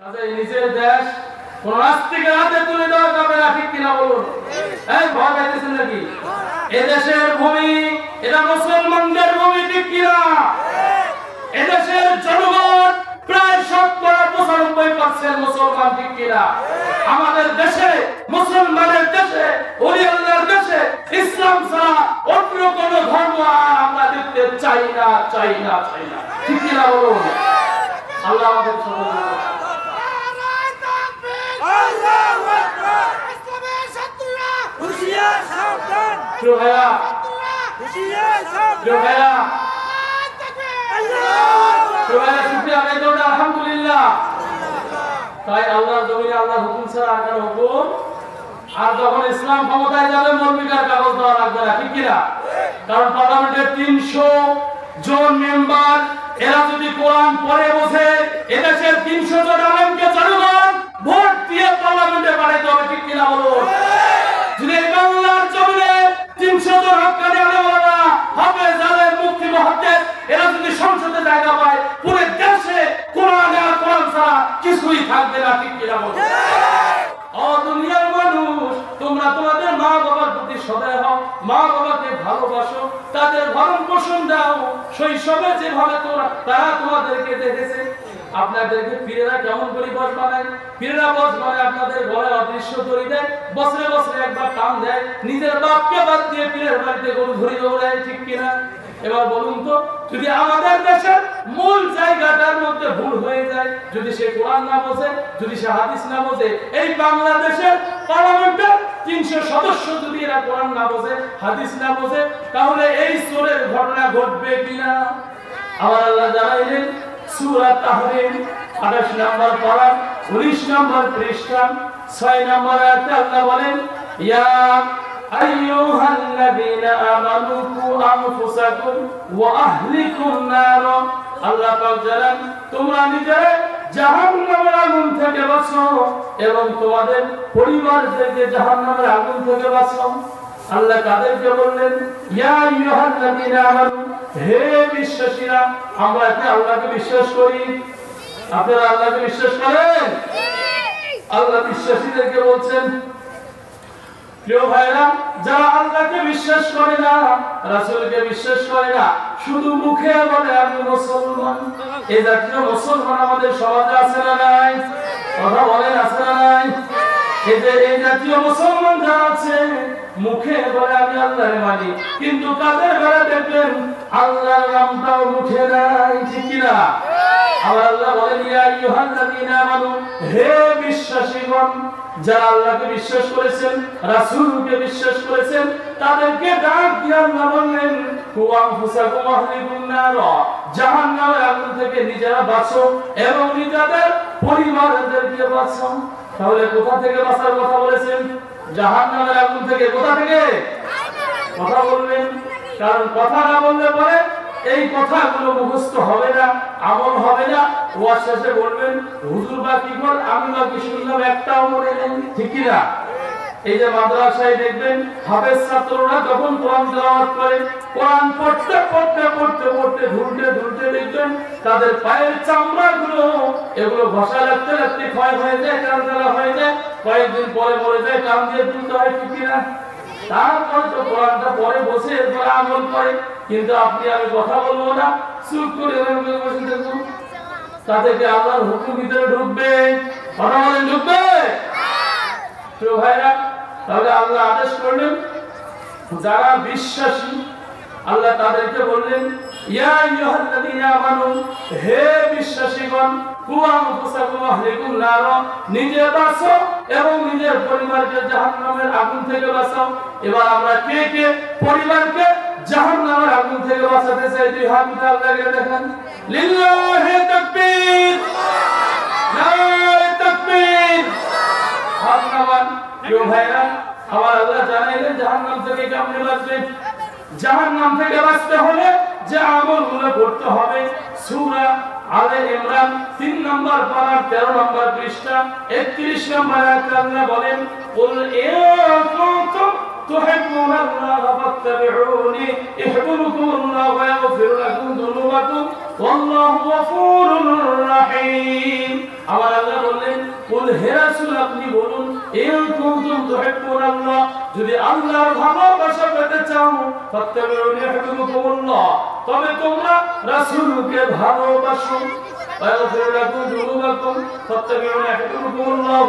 কাজে নিজের দেশ কোন নাস্তিকের হাতে তুলে দেওয়া যাবে না, ঠিক কিনা বলুন? এই ভয় পাইতেছেন নাকি? এদেশের ভূমি এটা মুসলমানদের ভূমি, ঠিক কিনা? এদেশের জনগণ প্রায় 95% মুসলমান, ঠিক কিনা? আমাদের দেশে, মুসলমানের দেশে, ওলি আল্লাহর দেশে ইসলাম ছাড়া অন্য কোন ধর্ম আর আমরা দেখতে চাই না, চাই না, চাই না, ঠিক কিনা বলুন? আল্লাহ আমাদের সকলকে আলহামদুলিল্লাহ। তাই আল্লাহর জমিনে আল্লাহর হুকুম ছাড়া আর কারো হুকুম, আর যখন ইসলাম ক্ষমতায় যাবে মৌলবীর কাগজ দেওয়া লাগবে না, ঠিক কিনা? কারণ পার্লামেন্টের 300 জন মেম্বার এরা যদি কোরআন পড়ে বসে, এদেশের 300 জন আলেমকে জনগণ ভোট দিয়ে পার্লামেন্টে পাঠাইতে হবে, ঠিক কিনা বলুন? যদি বাংলার জমিনে 300 জন হক্কানি আলেমওয়ালা, হাফেজ, আলেম, মুফতি, মুহাদ্দিস এরা যদি সংসদে জায়গা পায়, পুরো দেশে কোরআন আর কোরআন ছাড়া কিছুই থাকবে না, ঠিক কিনা বলুন? ও দুনিয়ার মানুষ, তোমরা তোমাদের মা বাবার প্রতি সদয় হও, মা বাবাকে ভালোবাসো, তাদের ভরণ পোষণ দাও। শৈশবে যেভাবে তারা তোমাদেরকে দেখেছে, আপনাদেরকে পীরেরা কেমন করে বস বানায়? পীরেরা বস বানায় আপনাদের গলায় অদৃশ্য দড়ি দেয়, বছরে বছরে একবার টান দেয়, নিজের বাপকে বাদ দিয়ে পীরের বাড়িতে গরু ধরে দৌড়ায়, ঠিক কিনা? এবার বলুন তো, যদি আমাদের দেশের মূল জায়গাটার মধ্যে ভুল হয়ে যায়, যদি সে কোরআন না বোঝে, যদি সে হাদিস না বোঝে, এই বাংলাদেশের পার্লামেন্টের 300 সদস্য যদি এরা কোরআন না বোঝে, হাদিস না বোঝে, তাহলে এই চোরের ঘটনা ঘটবে কিনা? আমার আল্লাহ জানাইলেন সূরা তাহরিম 28 নম্বর পারা 19 নম্বর পৃষ্ঠা 6 নম্বর আয়াতে আল্লাহ বলেন, ইয়া আইয়ুহাল্লাযীনা আমানু কু আনফুসাকুম ওয়া আহলিকুম নার। আল্লাহ পাক জানান, তোমরা নিজেরা জাহান্নামের আগুন থেকে বাঁচো এবং তোমাদের পরিবারদেরকে জাহান্নামের আগুন থেকে বাঁচাও। আল্লাহ কাদেরকে বললেন? ইয়া আইয়ুহাল্লাযীনা আমানু, হে বিশ্বাসীরা। আমরা কি আল্লাহকে বিশ্বাস করি? আপনারা আল্লাহকে বিশ্বাস করেন? আল্লাহ বিশ্বাসীদেরকে বলছেন, প্রিয় ভাইরা, যারা আল্লাহকে বিশ্বাস করে না, রাসূলকে বিশ্বাস করে না, শুধু মুখে বলে আমি মুসলমান, এই জাতীয় মুসলমান আমাদের সমাজে আছে না নাই? কথা বলেন, আছে না নাই? এই জাতীয় মুসলমান যারা আছে, মুখে বলে আমি আল্লাহর মানি, কিন্তু কাদের বেলা দেখবেন আল্লাহর নামটাও মুখে নাই, ঠিক কিনা? আর আল্লাহ বলেন, ইয়া আইয়ুহাল্লাযীনা আমানু, হে বিশ্বাসীগণ, যারা আল্লাহকে বিশ্বাস করেছেন, রাসূলকে বিশ্বাস করেছেন, তাদেরকে ডাক দিয়ে আল্লাহ বললেন, কু আনফুসাকুম ওয়া আহলিকুম নার, জাহান্নামের আগুন থেকে নিজেরা বাঁচো এবং নিজেদের পরিবারদেরকে বাঁচাও। তাহলে কোথা থেকে বাঁচার কথা বলেছেন? জাহান্নামের আগুন থেকে। কোথা থেকে কথা বলবেন? কারণ কথা না বললে পরে এই কথাগুলো মুখস্থ হবে না, আমল হবে না। ওয়াজ শেষে বলবেন, হুজুর বা কি কর, আমি বা কি শুনলাম, একটাও মনে নেই, ঠিক কি না? এই যে মাদ্রাসায় দেখবেন হাফেজ ছাত্ররা যখন কোরআন তেলাওয়াত করে, কোরআন পড়তে পড়তে পড়তে পড়তে ধুলতে ধুলতে দেখবেন তাদের পায়ের চামড়াগুলো এগুলো ঘষা লাগতে লাগতে ক্ষয় হয়ে যায়, টানটালা হয়ে যায়, কয়েকদিন পরে মরে যায়, কান দিয়ে তুলতে হয়, ঠিক কিনা? তারপরে তো কোরআনটা পরে বসে এরপরে আমল করে। কিন্তু আপনি আমি কথা বলবো না, চুপ করে বসে থাকবো, তাদেরকে আল্লাহর হুকুম ভিতরে ঢুকবে? কথা বলেন, ঢুকবে? প্রিয় ভাইরা, তাহলে আল্লাহ আদেশ করলেন, যারা বিশ্বাসী আল্লাহ তাদেরকে বললেন, ইয়া আইয়ুহাল্লাযীনা আমানু, হে বিশ্বাসীগণ, কু আনফুসাকুম ওয়া আহলিকুম নার, নিজে বাঁচো এবং নিজের পরিবারকে জাহান্নামের আগুন থেকে বাঁচাও। এবার আমরা কে কে পরিবারকে জাহান্নামের আগুন থেকে বাঁচাতে চাই? দুই হাত উঠে আল্লাহকে দেখান। লিল্লাহি তাকবীর, নারে তাকবীর। হাত নামান। প্রিয় ভাইরা, আমার আল্লাহ জানাইলেন জাহান্নাম থেকে কেমনে বাঁচবেন। জাহান্নাম থেকে বাঁচতে হলে যে আমলগুলো করতে হবে, সূরা আলে ইমরান 3 নম্বর পারা 13 নম্বর পৃষ্ঠা 31 নম্বর আয়াতে আল্লাহ বলেন, কুল ইন কুনতুম তুহিব্বুনাল্লাহ ফাত্তাবিউনি ইউহিব্বুকুমুল্লাহ ওয়া ইয়াগফির লাকুম যুনুবাকুম ওয়াল্লাহু গফুরুর রাহিম। আমার আল্লাহ বললেন, কুল হে রাসূল আপনি বলুন, ইন কুনতুম তুহিব্বুনাল্লাহ, যদি আল্লাহর ভালোবাসা পেতে চাও, ফাত্তাবিউনি ইউহিব্বুকুমুল্লাহ, তবে তোমরা রাসূলকে ভালোবাসো, ওয়া ইয়াগফির লাকুম যুনুবাকুম ফাত্তাবিউনি ইউহিব্বুকুমুল্লাহ,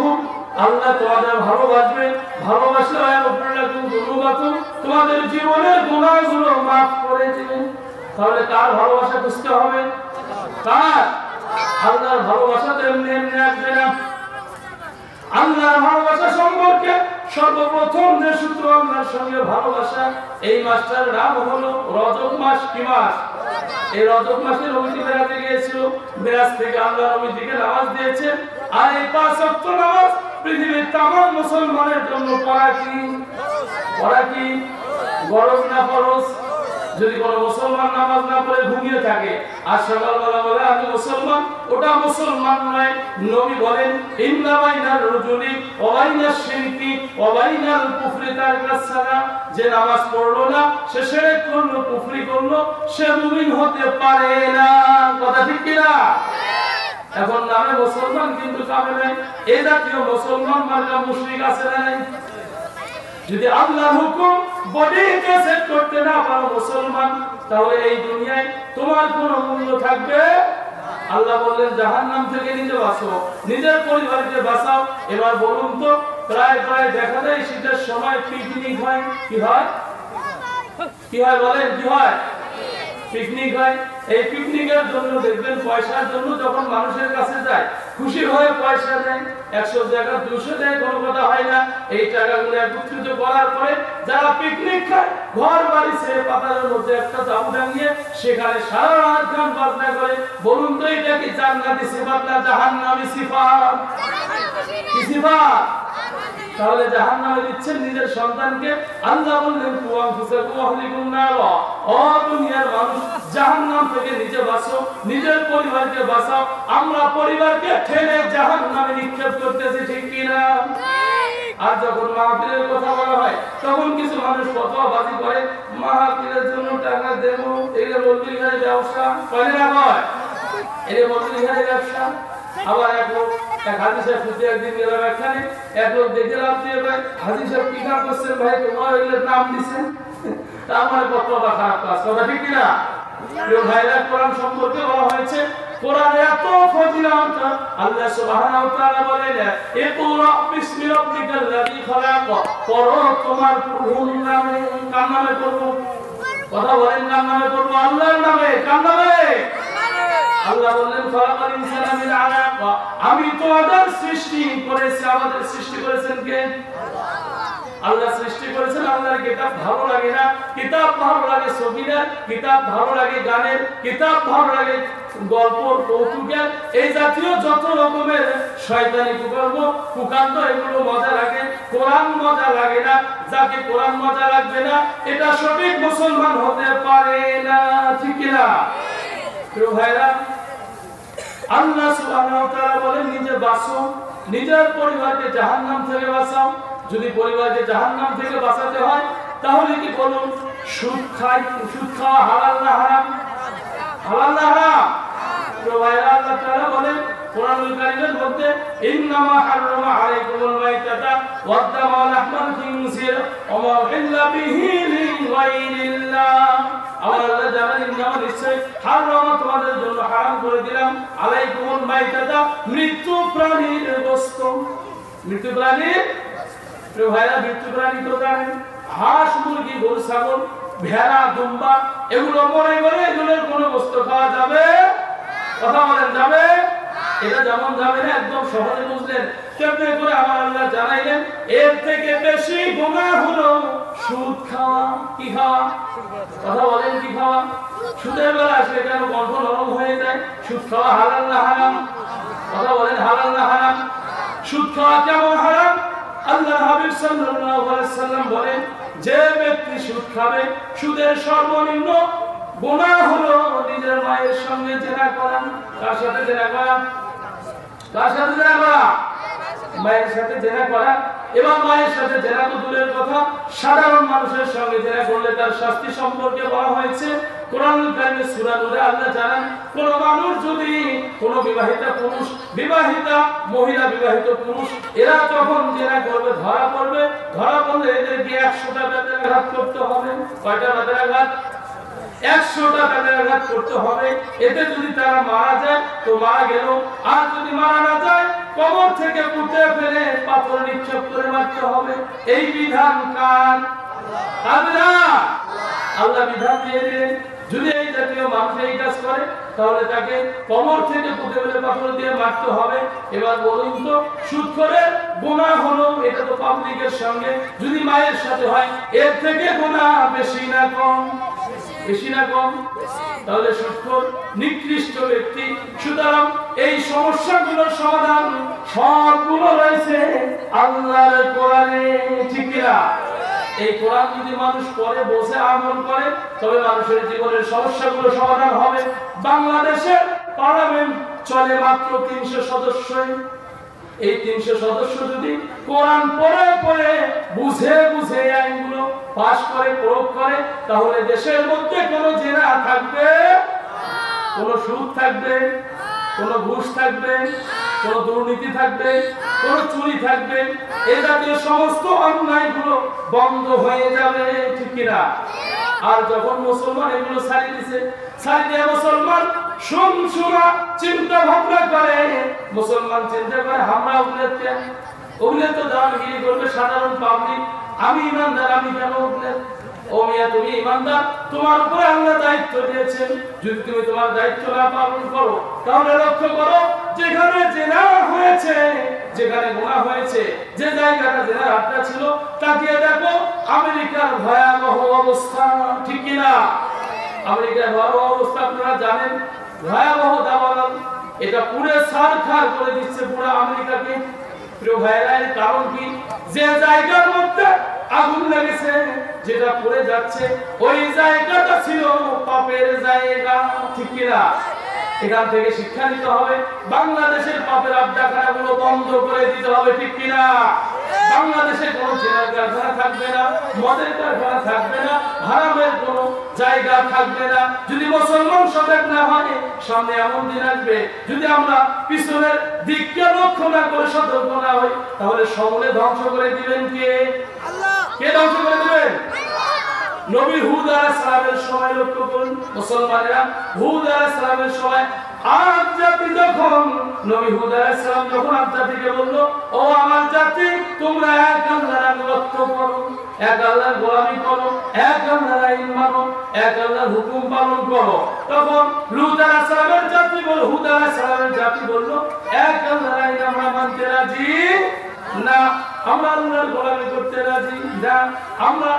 আল্লাহ তোমাদের ভালোবাসবে, ভালোবাসলে ওয়া ইয়াগফির লাকুম যুনুবাকুম, তোমাদের জীবনের গুনাহগুলো maaf করে দিবেন। তাহলে কার ভালোবাসা বুঝতে হবে? কার? আল্লাহর ভালোবাসা তো এমনি এমনি আসবে না। আল্লাহর ভালোবাসা সম্পর্কে সর্বপ্রথম যে সূত্র আল্লাহর সঙ্গে ভালোবাসা, এই মাসটার নাম হলো রজব মাস। কি মাস? এই রজব মাসে নবীজি বেড়াতে গিয়েছিল, মেরাজ থেকে আল্লাহ নবীজিকে নামাজ দিয়েছেন। আর এই 5 ওয়াক্ত নামাজ পৃথিবীর তামাম মুসলমানের জন্য পড়া কি? পড়া কি? ফরজ না ফরজ? যদি কোনো মুসলমান নামাজ না পড়ে ঘুমিয়ে থাকে আর সকালবেলা বলে আমি মুসলমান, ওটা মুসলমান নয়। নবী বলেন, ইন্না বাইনার রজুলি ওয়া বাইনাশ শিরকি ওয়া বাইনাল কুফরি তারকাস সালাহ, যে নামাজ পড়লো না, সে শিরক করলো, কুফরি করলো, সে মুমিন হতে পারে না। কথা ঠিক কি না? এখন নামে মুসলমান কিন্তু কামে নাই। এই জাতীয় মুসলমান মার্কা মুশরিক আছে না নাই? যদি আল্লাহর হুকুম বডিতে সেট করতে না পারো মুসলমান, তাহলে এই দুনিয়ায় তোমার কোনো মূল্য থাকবে? আল্লাহ বললেন জাহান্নাম থেকে নিজে বাঁচো, নিজের পরিবারকে বাঁচাও। এবার বলুন তো, প্রায় প্রায় দেখা যায় শীতের সময় পিকনিক হয়। কি হয়? কি হয় বলেন? কি হয়? পিকনিক হয়। এই পিকনিকের জন্য দেখবেন পয়সার জন্য যখন মানুষের কাছে যায়, খুশি হয়ে পয়সা দেয়, 100 টাকা 200 দেয়, কোনো কথা হয় না। এই টাকাগুলো একত্রিত করার পরে যারা পিকনিক খায়, ঘর বাড়ি ছেড়ে পাতার মধ্যে একটা দাম টাঙিয়ে সেখানে সারা রাত গান বাজনা করে। বলুন তো এটা কি জান্নাতি সিফাত না জাহান্নামী সিফাত? কি সিফাত? তাহলে জাহান্নামে দিচ্ছেন নিজের সন্তানকে। আল্লাহ বললেন, কুয়া ফুসাকু আহলিকুম নার, ও দুনিয়ার মানুষ, জাহান্নাম থেকে নিজে বাঁচো, নিজের পরিবারকে বাঁচাও। আমরা পরিবারকে ঠেলে জাহান্নামে নিক্ষেপ করতেছি, ঠিক কি না? আর যখন মাহফিলের কথা বলা হয়, তখন কিছু মানুষ ফতোয়াবাজি করে, মাহফিলের জন্য টাকা দেব, এগুলো মৌলবি ভাই ব্যবসা করে না, হয় এটা মৌলবি ভাই ব্যবসা। আবার এক লোক, এক হাজি সাহেব খুঁজতে একদিন গেলাম, এখানে এক লোক দেখে লাভ দিয়ে ভাই, হাজি সাহেব কি কাজ করছেন ভাই, তোমার এগুলোর নাম দিচ্ছেন, তার মানে কত বা খারাপ কাজ। কথা ঠিক কিনা? প্রিয় ভাইরা, কোরআন সম্পর্কে বলা হয়েছে, কোরআনে এত ফজিলত। আল্লাহ সুবহানাহু ওয়া তাআলা বলেন, ইকরা বিসমি রাব্বিকাল্লাযী খালাক, পড়ো তোমার প্রভুর নামে। কার নামে পড়বো? কথা বলেন, কার নামে পড়বো? আল্লাহর নামে। কার নামে? আল্লাহ বললেন, খালাকাল ইনসানা মিন আলাক, আমি তোমাদের সৃষ্টি করেছি। আমাদের সৃষ্টি করেছেন কে? আল্লাহ সৃষ্টি করেছেন। আল্লাহর কিতাব ভালো লাগে না? কিতাব ভালো লাগে ছবির, কিতাব ভালো লাগে গানের, কিতাব ভালো লাগে গল্প কৌতুকের, এই জাতীয় যত রকমের শয়তানি কুকর্ম কুকান্ত, এগুলো মজা লাগে। কোরআন মজা লাগে না। যাকে কোরআন মজা লাগবে না, এটা সঠিক মুসলমান হতে পারে না, ঠিক কিনা? প্রিয় ভাইরা, আল্লাহ সুবহানাহু ওয়া তাআলা বলেন, নিজে বাঁচো, নিজের পরিবারকে জাহান্নাম থেকে বাঁচাও। যদি পরিবারকে জাহান্নাম থেকে বাঁচাতে হয়, তাহলে কি বলুন, সুদ খাওয়া হালাল না হারাম? হালাল না হারাম? তো ভাইরা, আল্লাহ তাআলা বলেন কোরআনুল কারীমের মধ্যে, ইন্নামা হারামা আলাইকুমুল মাইতাতা ওয়াদ দামা ওয়া লাহমাল খিনজির ওয়া মা উহিল্লা বিহি লিগাইরিল্লাহ। আল্লাহ জানেন, ইন্নামা নিশ্চয়, হারামা তোমাদের জন্য হারাম করে দিলাম, আলাইকুমুল মাইতাতা মৃত্যু প্রাণীর গোশত। মৃত্যু প্রাণীর, প্রিয় ভাইরা, মৃত্যু প্রাণী তো জানেন, হাঁস, মুরগি, গরু, ছাগল, ভেড়া, দুম্বা, এগুলো মরে গেলে এগুলোর কোনো বস্তু খাওয়া যাবে? কথা বলেন, যাবে? এটা যেমন যাবে না, একদম সহজে বুঝলেন। কেমনে করে আমার আল্লাহ জানাইলেন, এর থেকে বেশি গুনাহ হলো সুদ খাওয়া। কি খাওয়া? কথা বলেন, কি খাওয়া? সুদের বেলা আসলে কেন কণ্ঠ নরম হয়ে যায়? সুদ খাওয়া হালাল না হারাম? কথা বলেন, হালাল না হারাম? সুদ খাওয়া কেমন হারাম? আল্লাহ হাবিব সাল্লাল্লাহু আলাইহি ওয়াসাল্লাম বলেন, যে ব্যক্তি সুদ খাবে, সুদের সর্বনিম্ন গুনাহ হলো নিজের মায়ের সঙ্গে জেনা করা। কার সাথে জেনা করা? কার সাথে জেনা করা? মায়ের সাথে জেনা করা। এবার মায়ের সাথে জেনা তো দূরের কথা, সাধারণ মানুষের সঙ্গে জেনা করলে তার শাস্তি সম্পর্কে বলা হয়েছে কোরআনুল কারীমে সূরা নূরে। আল্লাহ জানান, কোন মানুষ যদি কোন বিবাহিতা পুরুষ, বিবাহিতা মহিলা, বিবাহিত পুরুষ এরা যখন জেনা করবে ধরা পড়বে, ধরা পড়লে এদেরকে 100টা বেতের আঘাত করতে হবে। কয়টা বেতের আঘাত? 100টা বেতের আঘাত করতে হবে। এতে যদি তারা মারা যায় তো মারা গেল, আর যদি মারা না যায় কবর থেকে পুঁতে ফেলে পাথর নিক্ষেপ করে মারতে হবে। এই বিধান কার? আল্লাহ। আল্লাহ বিধান দিয়ে দিলেন। যদি এই জাতীয় মানুষ এই কাজ করে তাহলে তাকে কবর থেকে পুঁতে ফেলে পাথর দিয়ে মারতে হবে। এবার বলুন তো, সুদখোরের গুনাহ হলো, এটা তো পাবলিকের সঙ্গে, যদি মায়ের সাথে হয় এর থেকে গুনাহ বেশি না কম? বেশি না কম? তাহলে সুদখোর নিকৃষ্ট ব্যক্তি। সুতরাং এই সমস্যাগুলোর সমাধান সবগুলো রয়েছে আল্লাহর কোরআনে, ঠিক কিনা? এই কোরআন যদি মানুষ পড়ে বসে আমল করে তবে মানুষের জীবনের সমস্যাগুলো সমাধান হবে। বাংলাদেশের পার্লামেন্ট চলে মাত্র 300 সদস্যই। এই 300 সদস্য যদি কোরআন পড়ে পড়ে বুঝে বুঝে আইনগুলো পাশ করে, প্রয়োগ করে, তাহলে দেশের মধ্যে কোনো জেনা থাকবে, কোনো সুদ থাকবে, কোনো ঘুষ থাকবে, কোনো দুর্নীতি থাকবে, কোনো চুরি থাকবে, এই জাতীয় সমস্ত অন্যায়গুলো বন্ধ হয়ে যাবে, ঠিক কিনা? আর যখন মুসলমান এগুলো ছাড়িয়ে দিছে, ছাড়িয়ে দিয়ে মুসলমান শুনশুনা চিন্তা ভাবনা করে, মুসলমান চিন্তা করে আমরা ওগুলো তো দানগিরি করবে সাধারণ পাবলিক, আমি ইমানদার, আমি কেন ওগুলো? ও মিয়া, তুমি ইমানদার, তোমার উপরে আল্লাহ দায়িত্ব দিয়েছেন, যদি তুমি তোমার দায়িত্ব না পালন করো তাহলে লক্ষ্য করো যেখানে জেনা হয়েছে, যেখানে গুনাহ হয়েছে, যে জায়গাটা জেনার আড্ডা ছিল, তাকিয়ে দেখো আমেরিকার ভয়াবহ অবস্থা, ঠিক কিনা? আমেরিকার ভয়াবহ অবস্থা আপনারা জানেন, ভয়াবহ দাবানল, এটা পুরো সারখার করে দিচ্ছে পুরো আমেরিকাকে। প্রিয় ভাইরা, এর কারণ কি? যে জায়গার মধ্যে আগুন লেগেছে, যেটা পড়ে যাচ্ছে, ওই জায়গাটা ছিল পাপের জায়গা, ঠিক কিনা? এখান থেকে শিক্ষা নিতে হবে, বাংলাদেশের পাপের আড্ডাখানাগুলো বন্ধ করে দিতে হবে, ঠিক কিনা? বাংলাদেশে কোনো জেনার কারখানা থাকবে না, মদের কারখানা থাকবে না, হারামের কোনো জায়গা থাকবে না। যদি মুসলমান সজাগ না হয়, সামনে এমন দিন আসবে যদি আমরা পিছনের দিককে লক্ষ্য না করে সতর্ক না হই, তাহলে সমূলে ধ্বংস করে দিবেন কে? আল্লাহ। কে ধ্বংস করে দিবেন? নবী হুদ আলাইহিস সালামের সময় লক্ষ্য করুন মুসলমানেরা, হুদ আলাইহিস সালামের সময় আদ জাতি যখন, নবী হুদ আলাইহিস সালাম যখন আদ জাতিকে বলল, ও আমার জাতি, তোমরা এক আল্লাহর আনুগত্য করো, এক আল্লাহর গোলামি করো, এক আল্লাহর আইন মানো, এক আল্লাহর হুকুম পালন করো, তখন লূত আলাইহিস সালামের জাতি বলল, হুদ আলাইহিস সালামের জাতি বলল, এক আল্লাহর আইন আমরা মানতে রাজি না, আমরা আল্লাহর গোলামি করতে রাজি না, আমরা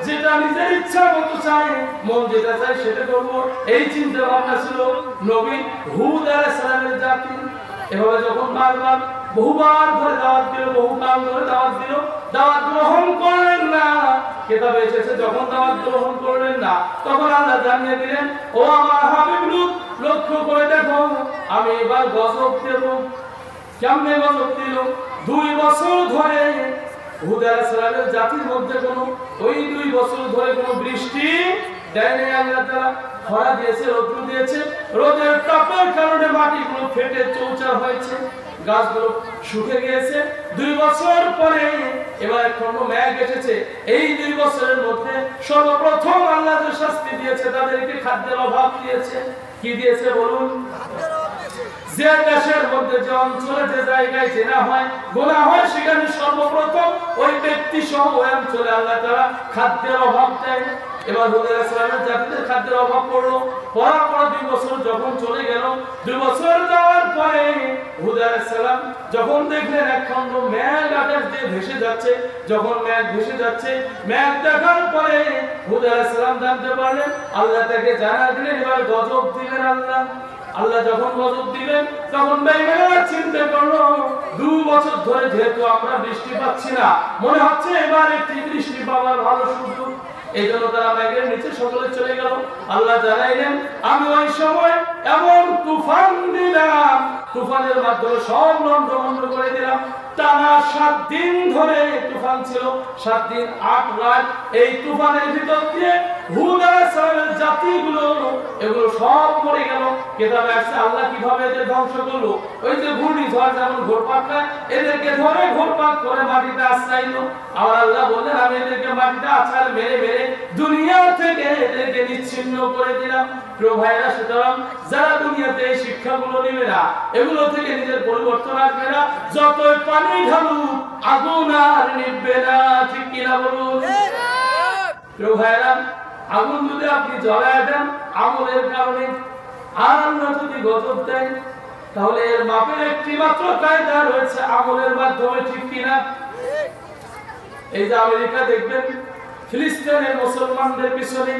যেটা নিজের ইচ্ছা মতো চাই, মন যেটা চাই সেটা করব। এই চিন্তা ভাবনা ছিল নবী হুদ আলাইহিস সালামের জাতি। এভাবে যখন বারবার বহুবার ধরে দাওয়াত দিল, বহুকাল ধরে দাওয়াত দিল, দাওয়াত গ্রহণ করলেন না, কিতাবে এসেছে যখন দাওয়াত গ্রহণ করলেন না, তখন আল্লাহ জানিয়ে দিলেন, ও আমার হাবিব লূত, লক্ষ্য করে দেখো আমি এবার গজব দেব। কেমনে গজব দিল? 2 বছর ধরে হুদ আলাইহিস সালামের জাতির মধ্যে ওই 2 বছর ধরে কোনো বৃষ্টি দেয়নি আল্লাহ তাআলা। খরা দিয়েছে, রৌদ্র দিয়েছে, রোদের তাপের কারণে মাটিগুলো ফেটে চৌচার হয়েছে, গাছগুলো শুকিয়ে গিয়েছে। 2 বছর পরে এবার এক খণ্ড মেঘ এসেছে। এই 2 বছরের মধ্যে সর্বপ্রথম আল্লাহ যে শাস্তি দিয়েছে, তাদেরকে খাদ্যের অভাব দিয়েছে। কি দিয়েছে বলুন? যে দেশের মধ্যে, যে অঞ্চলে, যে জায়গায় জেনা হয়, গুনাহ হয়, সেখানে সর্বপ্রথম ওই ব্যক্তি সহ ওই অঞ্চলে আল্লাহ তাআলা খাদ্যের অভাব দেয়। এবার হুদ আলাইহিস সালামের জাতিতে খাদ্যের অভাব পড়লো। পড়ার পর 2 বছর যখন চলে গেল, 2 বছর যাওয়ার পরে হুদ আলাইহিস সালাম যখন দেখলেন এক খণ্ড মেঘ আকাশ দিয়ে ভেসে যাচ্ছে, যখন মেঘ ভেসে যাচ্ছে, মেঘ দেখার পরে হুদ আলাইহিস সালাম জানতে পারলেন, আল্লাহ তাকে জানা দিলেন এবার গজব দিবেন আল্লাহ। আল্লাহ যখন গজব দিবেন তখন বেঈমানেরা চিন্তা করলো, 2 বছর ধরে যেহেতু আমরা বৃষ্টি পাচ্ছি না, মনে হচ্ছে এবার একটি বৃষ্টি পাওয়ার ভালো সুযোগ। এই জন্য তারা মেঘের নিচে সকলে চলে গেল। আল্লাহ জানাইলেন, আমি ওই সময় এমন তুফান দিলাম, তুফানের মাধ্যমে সব লন্ডভন্ড করে দিলাম, টানা 7 দিন ধরে তুফান ছিল, 7 দিন 8 রাত। এই তুফানের ভিতর দিয়ে হুদ আলাইহিস সালামের জাতিগুলো এগুলো সব মরে গেল। কিতাবে আছে আল্লাহ কিভাবে এদের ধ্বংস করলো। ওই যে ঘূর্ণিঝড় যেমন ঘোরপাক খায়, এদেরকে ধরে ঘোরপাক করে মাটিতে আছড়াইলো। আর আল্লাহ বললেন আমি এদেরকে মাটিতে আছাড় মেরে মেরে দুনিয়া থেকে এদেরকে নিচ্ছিন্ন করে দিলাম। প্রিয় ভাইরা, সুতরাং যারা দুনিয়াতে এই শিক্ষাগুলো নেবে না, এগুলো থেকে নিজের পরিবর্তন আসবে না, যতই পানি ঢালুক আগুন আর নিভবে না। ঠিক কিনা বলুন? প্রিয় ভাইরা, আগুন যদি আপনি জ্বালায় দেন আমলের কারণে, আর আল্লাহ যদি গজব দেয়, তাহলে এর মাপের একটি মাত্র কায়দা রয়েছে আমলের মাধ্যমে। ঠিক কিনা? এই যে আমেরিকা দেখবেন ফিলিস্তিনের মুসলমানদের পিছনে,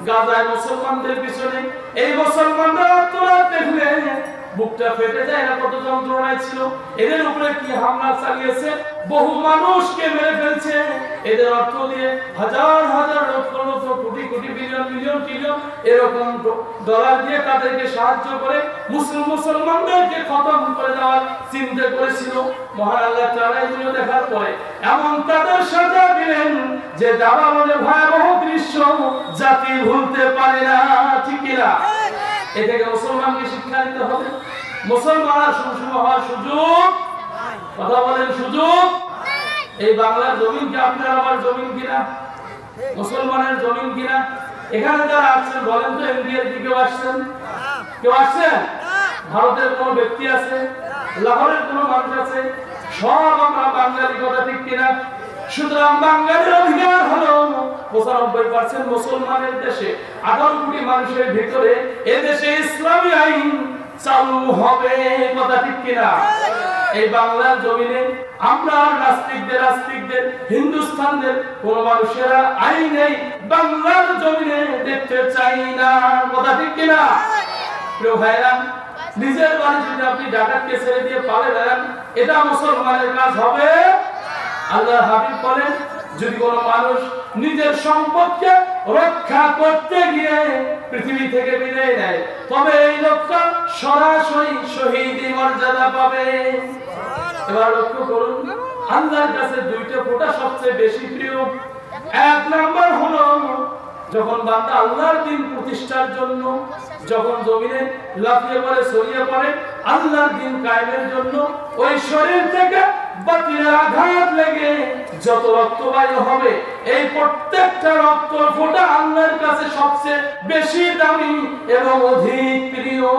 গাজায় মুসলমানদের পিছনে, এই মুসলমানরা তোরা দেখলে বুকটা ফেটে যায় না, কত যন্ত্রণায় ছিল। এদের উপরে কি হামলা চালিয়েছে, বহু মানুষকে মেরে ফেলছে। এদের অর্থ দিয়ে হাজার হাজার lakh lakh crore crore billion million trillion এরকম ডলার দিয়ে তাদেরকে সাহায্য করে মুসলমানদেরকে খতম করে দেওয়ার চিন্তা করেছিল। মহান আল্লাহ তাআলা এগুলো দেখার পরে এমন তাদের সাজা দিলেন যে দাবানলের ভয়াবহ দৃশ্য জাতি ভুলতে পারে না। ঠিক কিনা? এ থেকে মুসলমানকে শিক্ষা নিতে হবে। মুসলমানরা সুষম হওয়ার সুযোগ, কথা বলেন, সুযোগ। এই বাংলার জমিন কি আপনার আমার জমিন কিনা? মুসলমানের জমিন কিনা? এখানে যারা আসছেন বলেন তো, ইন্ডিয়ার কি কেউ আসছেন? কেউ আসছেন? ভারতের কোন ব্যক্তি আছে? লাহোরের কোন মানুষ আছে? সব আমরা বাঙালি, কথা ঠিক কিনা? সুতরাং বাঙালির অধিকার হলো 95% মুসলমানের দেশে, 18 কোটি মানুষের ভিতরে এই দেশে ইসলামী আইন চালু হবে। কথা ঠিক কিনা? এই বাংলার জমিনে আমরা নাস্তিকদের হিন্দুস্তানদের কোন মানুষেরা আইন এই বাংলার জমিনে দেখতে চাই না। কথা ঠিক কিনা? প্রিয় ভাইরা, নিজের বাড়ি যদি আপনি ডাকাতকে ছেড়ে দিয়ে পালে দেন, এটা মুসলমানের কাজ হবে? আল্লাহর হাবিব বলেন, যদি কোন মানুষ নিজের সম্পদকে রক্ষা করতে গিয়ে পৃথিবী থেকে বিদায় নেয়, তবে এই লোকটা সরাসরি শহীদি মর্যাদা পাবে। এবার লক্ষ্য করুন, আল্লাহর কাছে দুইটা ফোঁটা সবচেয়ে বেশি প্রিয়। এক নাম্বার হলো যখন বান্দা আল্লাহর দ্বীন প্রতিষ্ঠার জন্য যখন জমিনে লাফিয়ে পড়ে, ছড়িয়ে পড়ে আল্লাহর দ্বীন কায়েমের জন্য, ওই শরীর থেকে বাতিলের আঘাত লেগে যত রক্তবায়ু হবে, এই প্রত্যেকটা রক্ত ফোঁটা আল্লাহর কাছে সবচেয়ে বেশি দামি এবং অধিক প্রিয়।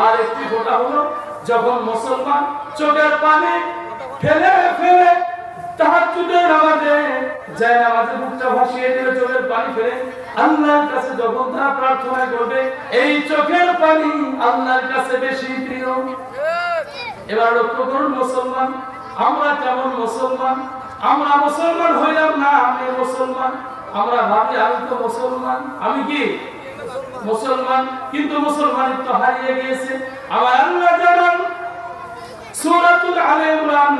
আর একটি ফোঁটা হলো যখন মুসলমান চোখের পানি ফেলে ফেলে তাহাজ্জুদের নামাজে যায়, নামাজে মুখটা ভাসিয়ে দিয়ে চোখের পানি ফেলে আল্লাহর কাছে যখন তারা প্রার্থনা করবে, এই চোখের পানি আল্লাহর কাছে বেশি প্রিয়। এবার লক্ষ্য করুন, মুসলমান আমরা কেমন মুসলমান? আমরা মুসলমান হইলাম না, আমি মুসলমান। আমরা ভাবি আমি তো মুসলমান, আমি কি মুসলমান, কিন্তু মুসলমানিত্ব হারিয়ে গিয়েছে। আমার আল্লাহ জানান সূরাতুল আলে ইমরান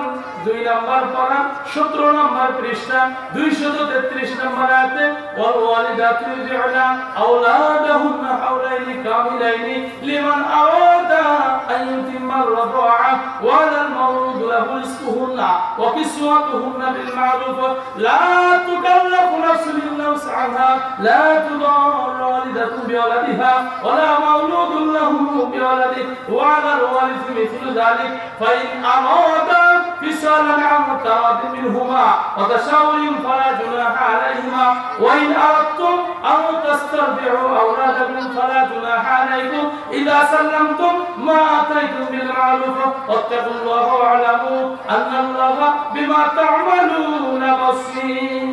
2 নম্বর পারা 17 নম্বর পৃষ্ঠা 233 নম্বর আয়াতে, ওয়াল ওয়ালিদাতু ইরজি'না আওলাদাহুন্না হাওলাইনি কামিলাইনি লিমান আরাদা আন ইউতিম্মা আর-রাদআ ওয়া লাল মাওলুদু লাহু রিজকুহুন্না ওয়া কিসওয়াতুহুন্না বিল মা'রুফ লা তুকাল্লাফু নাফসুন ইল্লা ওসআহা লা তুদারru ওয়ালিদাতু বিওয়ালাদিহা ওয়া লা মাওলুদুন লাহু বিওয়ালাদিহি ওয়া আলাল ওয়ারিসি মিথলু যালিক ফাইন আরাদা فصالا عن تراض منهما وتشاور فلا جناح عليهما وإن أردتم أن تسترضعوا أولادكم فلا جناح عليكم إذا سلمتم ما آتيتم بالمعروف واتقوا الله واعلموا أن الله بما تعملون بصير।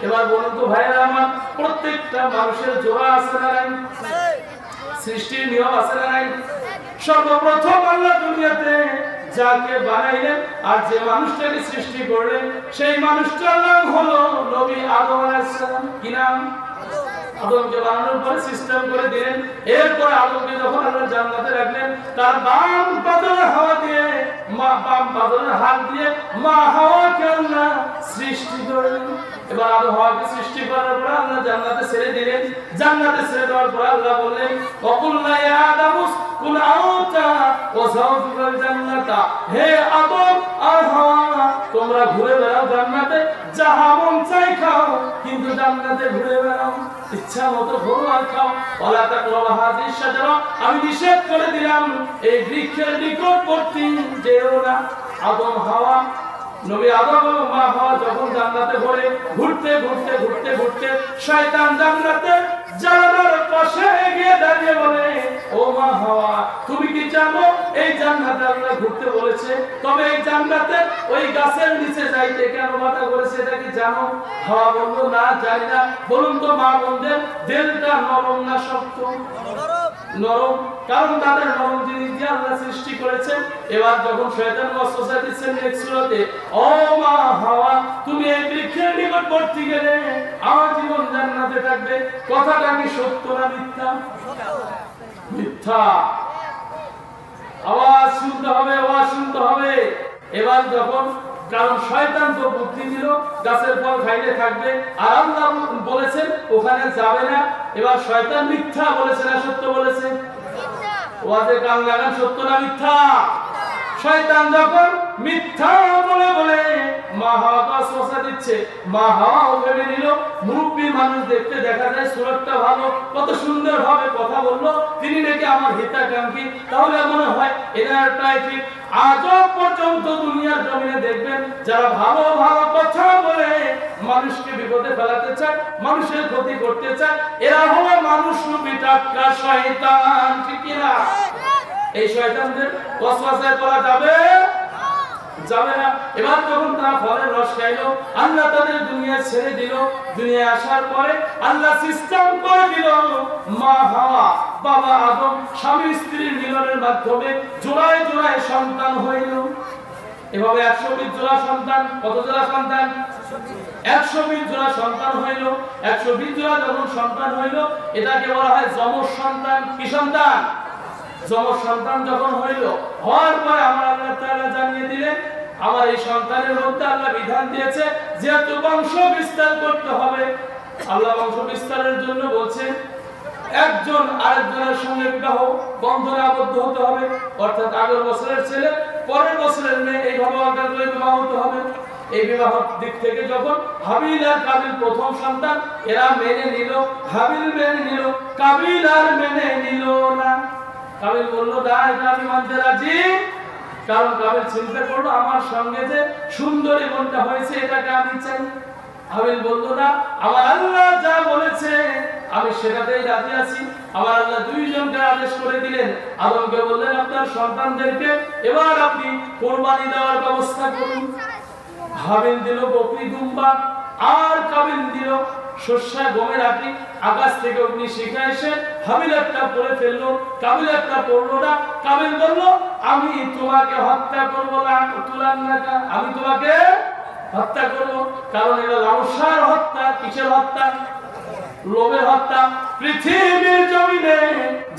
এবার বলুন তো ভাইরা আমার, প্রত্যেকটা মানুষের জোড়া আছে না নাই? সৃষ্টির নিয়ম আছে না নাই? সর্বপ্রথম আল্লাহ দুনিয়াতে যাকে বানাইলেন আর যে মানুষটাকে সৃষ্টি করলেন, সেই মানুষটার নাম হলো নবী আদম আলাইহিস সালাম। কি নাম? আদমকে বানানোর পরে সিস্টেম করে দিলেন। এরপর আদমকে যখন আল্লাহ জান্নাতে রাখলেন, তার বাম পাদরের হাওয়া দিয়ে বাম পাদরের হাত দিয়ে মা হাওয়াকে আল্লাহ সৃষ্টি করলেন। এবার আদম হাওয়াকে সৃষ্টি করার পর আল্লাহ জান্নাতে ছেড়ে দিলেন। জান্নাতে ছেড়ে দেওয়ার পর আল্লাহ বললেন, ওয়াকুল্লা ইয়া আদাম কুন আনতা ওয়া যাওজুকাল জান্নাতা, হে আদম আর তোমরা ঘুরে বেড়াও জান্নাতে, যাহা মন চাই খাও, কিন্তু জান্নাতে ঘুরে বেড়াও, ইচ্ছা মতো ঘোরো আর খাও। ওয়ালা তাকরাবু হাযিহি শাজারা, আমি নিষেধ করে দিলাম এই বৃক্ষের নিকটবর্তী যেও না। আদম হাওয়া, নবী আদম এবং মা হাওয়া যখন জান্নাতে ঘুরে ঘুরতে ঘুরতে ঘুরতে ঘুরতে শয়তান জান্নাতের জানালার পাশে গিয়ে দাঁড়িয়ে বলে, ও মা হাওয়া, তুমি কি জানো এই জান্নাতে আল্লাহ ঘুরতে বলেছে, তবে এই জান্নাতে ওই গাছের নিচে যাইতে কেন বাধা করেছে এটা কি জানো? হাওয়া বলল, না জানি না। বলুন তো মা বোনদের দিলটা নরম না শক্ত? নরম, কারণ তাদের নরম জিনিস দিয়ে আল্লাহ সৃষ্টি করেছেন। এবার যখন শয়তান ওয়াসওয়াসা দিচ্ছেন নেক্সট সূরাতে, ও মা হাওয়া, তুমি এই বৃক্ষের নিকটবর্তী গেলে আমার জীবন জান্নাতে থাকবে, কথাটা কি সত্য না মিথ্যা? মিথ্যা। আওয়াজ শুনতে হবে, আওয়াজ শুনতে হবে। এবার যখন, কারণ শয়তান তো বুদ্ধি দিল গাছের ফল খাইলে থাকবে, আর আল্লাহ বলেছেন ওখানে যাবে না। এবার শয়তান মিথ্যা বলেছে না সত্য বলেছে? ওয়াজে কান লাগান, সত্য না মিথ্যা? শয়তান যখন মিথ্যা বলে বলে মা হাওয়াকে ওয়াসওয়াসা দিচ্ছে, মা হাওয়াও ভেবে নিল মুরব্বী মানুষ, দেখতে দেখা যায় সুরতটা ভালো, কত সুন্দর ভাবে কথা বললো, তিনি নাকি আমার হিতাকাঙ্ক্ষী, তাহলে মনে হয় এনারটাই ঠিক। আজও পর্যন্ত দুনিয়ার জমিনে দেখবেন যারা ভালো ভালো কথা বলে মানুষকে বিপদে ফেলাতে চায়, মানুষের ক্ষতি করতে চায়, এরা হলো মানুষ রূপী টাটকা শয়তান, ঠিক কি না? এই শয়তানদের ওয়াসওয়াসায় পড়া যাবে? যাবে না। এবার যখন তারা ফলের রস খাইলো, আল্লাহ তাদের দুনিয়া ছেড়ে দিল। দুনিয়ায় আসার পরে আল্লাহ সিস্টেম করে দিল, মা হাওয়া বাবা আদম স্বামী স্ত্রীর মিলনের মাধ্যমে জোড়ায় জোড়ায় সন্তান হইল। এভাবে 120 জোড়া সন্তান, কত জোড়া সন্তান? 120 জোড়া সন্তান হইল। 120 জোড়া যখন সন্তান হইল, এটাকে বলা হয় যমজ সন্তান। কি সন্তান? যমজ সন্তান যখন হইল, হওয়ার পরে আমার আল্লাহ তাআলা জানিয়ে দিলেন, আমার এই সন্তানের মধ্যে আল্লাহ বিধান দিয়েছে যেহেতু বংশ বিস্তার করতে হবে, আল্লাহ বংশ বিস্তারের জন্য বলছেন একজন আরেকজনের সঙ্গে বিবাহ বন্ধনে আবদ্ধ হতে হবে, অর্থাৎ আগের বছরের ছেলে পরের বছরের মেয়ে, এইভাবে অর্থাৎ বিবাহ হতে হবে। এই বিবাহের দিক থেকে যখন হাবিল আর কাবিল প্রথম সন্তান, এরা মেনে নিল, হাবিল মেনে নিল, কাবিল আর মেনে নিল না। কাবিল বলল, না এটা আমি মানতে রাজি, কারণ কাবিল চিন্তা করলো আমার সঙ্গে যে সুন্দরী বোনটা হয়েছে এটাকে আমি চাই। হাবিল বলল, না, আমার আল্লাহ যা বলেছে আমি সেটাতেই রাজি আছি। আমার আল্লাহ দুইজনকে আদেশ করে দিলেন, আদমকে বললেন আপনার সন্তানদেরকে এবার আপনি কুরবানি দেওয়ার ব্যবস্থা করুন। হাবিল দিল বকরি দুম্বা, আর কাবিল দিল শস্যা গমের আটি। আকাশ থেকে অগ্নি শিখা এসে হাবিল একটা পরে ফেললো, কাবিল একটা পড়লো না। কাবিল বলল, আমি তোমাকে হত্যা করবো না, আমি তোমাকে হত্যা করবো, কারণ এটা লালসার হত্যা। কিসের হত্যা? লোভের হত্যা। পৃথিবীর জমিনে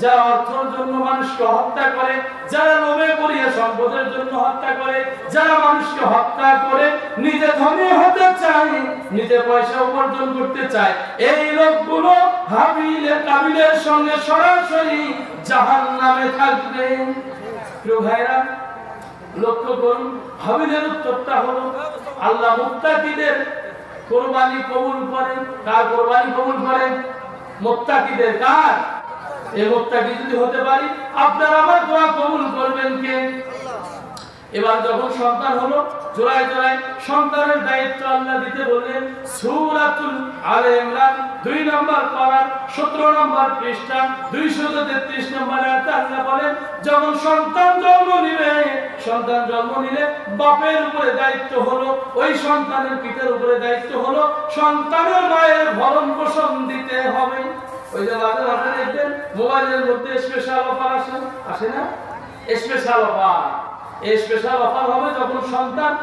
যারা অর্থের জন্য মানুষকে হত্যা করে, যারা লোভে পড়িয়ে সম্পদের জন্য হত্যা করে, যারা মানুষকে হত্যা করে নিজে ধনী হতে চায়, নিজে পয়সা উপার্জন করতে চায়, এই লোকগুলো হাবিলের কাবিলের সঙ্গে সরাসরি জাহান্নামে থাকবে। প্রিয় ভাইরা, লক্ষ্য করুন, হাবিলের উত্তরটা হলো আল্লাহ মুত্তাকিদের কুরবানি কবুল করেন। কার কুরবানি কবুল করেন? মুত্তাকিদের। কার? এই মুত্তাকি যদি হতে পারি, আপনারা আমার দোয়া কবুল করবেন কে? এবার যখন সন্তান হলো, জোড়ায় জোড়ায় সন্তানের দায়িত্ব আল্লাহ দিতে বললেন। সূরাতুল আলে ইমরান 2 নম্বর পারা 17 নম্বর পৃষ্ঠা 233 নম্বর আয়াতে আল্লাহ বলেন, যখন সন্তান জন্ম নিবে, সন্তান জন্ম নিলে বাপের উপরে দায়িত্ব হলো, ওই সন্তানের পিতার উপরে দায়িত্ব হলো সন্তানের মায়ের ভরণ পোষণ দিতে হবে। ওই যে মাঝে মাঝে দেখবেন মোবাইলের মধ্যে স্পেশাল অফার আসে না? Special offer. এই স্পেশাল অফার হবে যখন সন্তান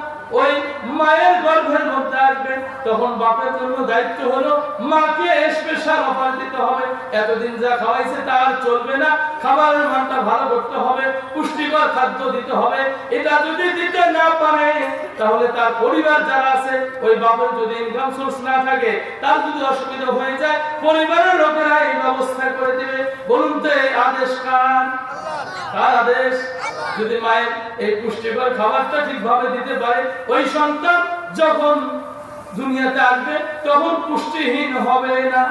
ওই মায়ের গর্ভের মধ্যে আসবে, তখন বাপের জন্য দায়িত্ব হলো মাকে স্পেশাল অফার দিতে হবে। এতদিন যা খাওয়াইছে তা আর চলবে না, খাবারের মানটা ভালো করতে হবে, পুষ্টিকর খাদ্য দিতে হবে। এটা যদি দিতে না পারে, তাহলে তার পরিবার যারা আছে, ওই বাপের যদি ইনকাম সোর্স না থাকে, তার যদি অসুবিধা হয়ে যায়, পরিবারের লোকেরা এই ব্যবস্থা করে দিবে। বলুন তো এই আদেশ কার? কার আদেশ? যদি মায়ের এই পুষ্টিকর খাবারটা ঠিকভাবে দিতে পারে, ওই সন্তান যখন দুনিয়াতে আসবে তখন পুষ্টিহীন হবে না।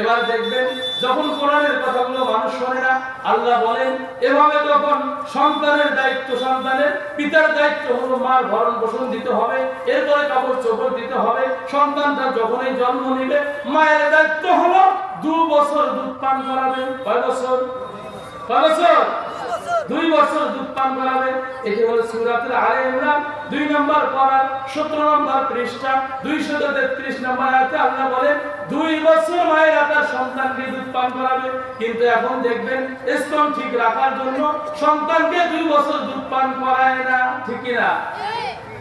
এবার দেখবেন যখন কোরআনের কথাগুলো মানুষ শোনে না, আল্লাহ বলেন এভাবে তখন সন্তানের দায়িত্ব, সন্তানের পিতার দায়িত্ব হলো মার ভরণ পোষণ দিতে হবে, এরপরে কাপড় চোপড় দিতে হবে। সন্তানটা যখনই জন্ম নিবে মায়ের দায়িত্ব হলো 2 বছর দুধ পান করাবে। কয় বছর? 2 বছর দুধ পান করাবে। এটি হলো সূরাতুল আলে ইমরান 2 নম্বর পারা 17 নম্বর পৃষ্ঠা 233 নম্বর আয়াতে আল্লাহ বলেন 2 বছর মায়ের তার সন্তানকে দুধ পান করাবে। কিন্তু এখন দেখবেন স্তন ঠিক রাখার জন্য সন্তানকে 2 বছর দুধ পান করায় না, ঠিক কি না?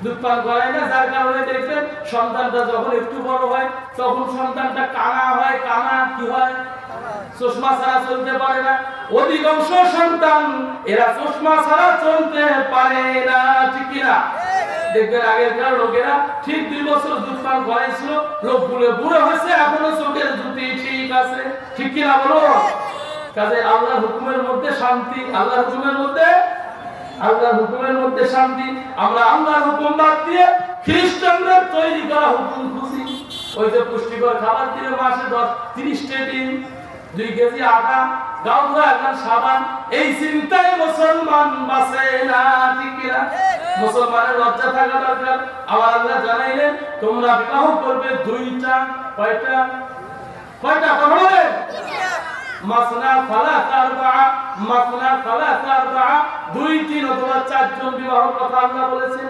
দুধ পান করায় না, যার কারণে দেখবেন সন্তানটা যখন একটু বড় হয় তখন সন্তানটা কানা হয়। কানা কি হয়? চশমা ছাড়া চলতে পারে না। অধিকাংশ সন্তান এরা চশমা ছাড়া চলতে পারে না, ঠিক কি না? দেখবেন আগেরকার লোকেরা ঠিক 2 বছর দুধ পান করাইছিল, লোকগুলো বুড়ো হয়েছে, এখনো চোখের জুতি ঠিক আছে, ঠিক কি না বলো? কাজে আল্লাহর হুকুমের মধ্যে শান্তি, আল্লাহর হুকুমের মধ্যে শান্তি। আমরা আল্লাহর হুকুম বাদ দিয়ে খ্রিস্টানদের তৈরি করা হুকুম খুশি। ওই যে পুষ্টিকর খাবার দিলে মাসে 30টা ডিম, 2 কেজি আটা, গাও ধোয়া একজন সাবান, এই চিন্তায় মুসলমান বাঁচে না, ঠিক কি না? মুসলমানের লজ্জা থাকা দরকার। আমার আল্লাহ জানাইলেন তোমরা বিবাহ করবে 2টা। কয়টা? কথা বলেন। মাসনা সালাসা আরবা, মাসনা সালাসা আরবা, 2, 3 অথবা 4 জন বিবাহের কথা আল্লাহ বলেছেন।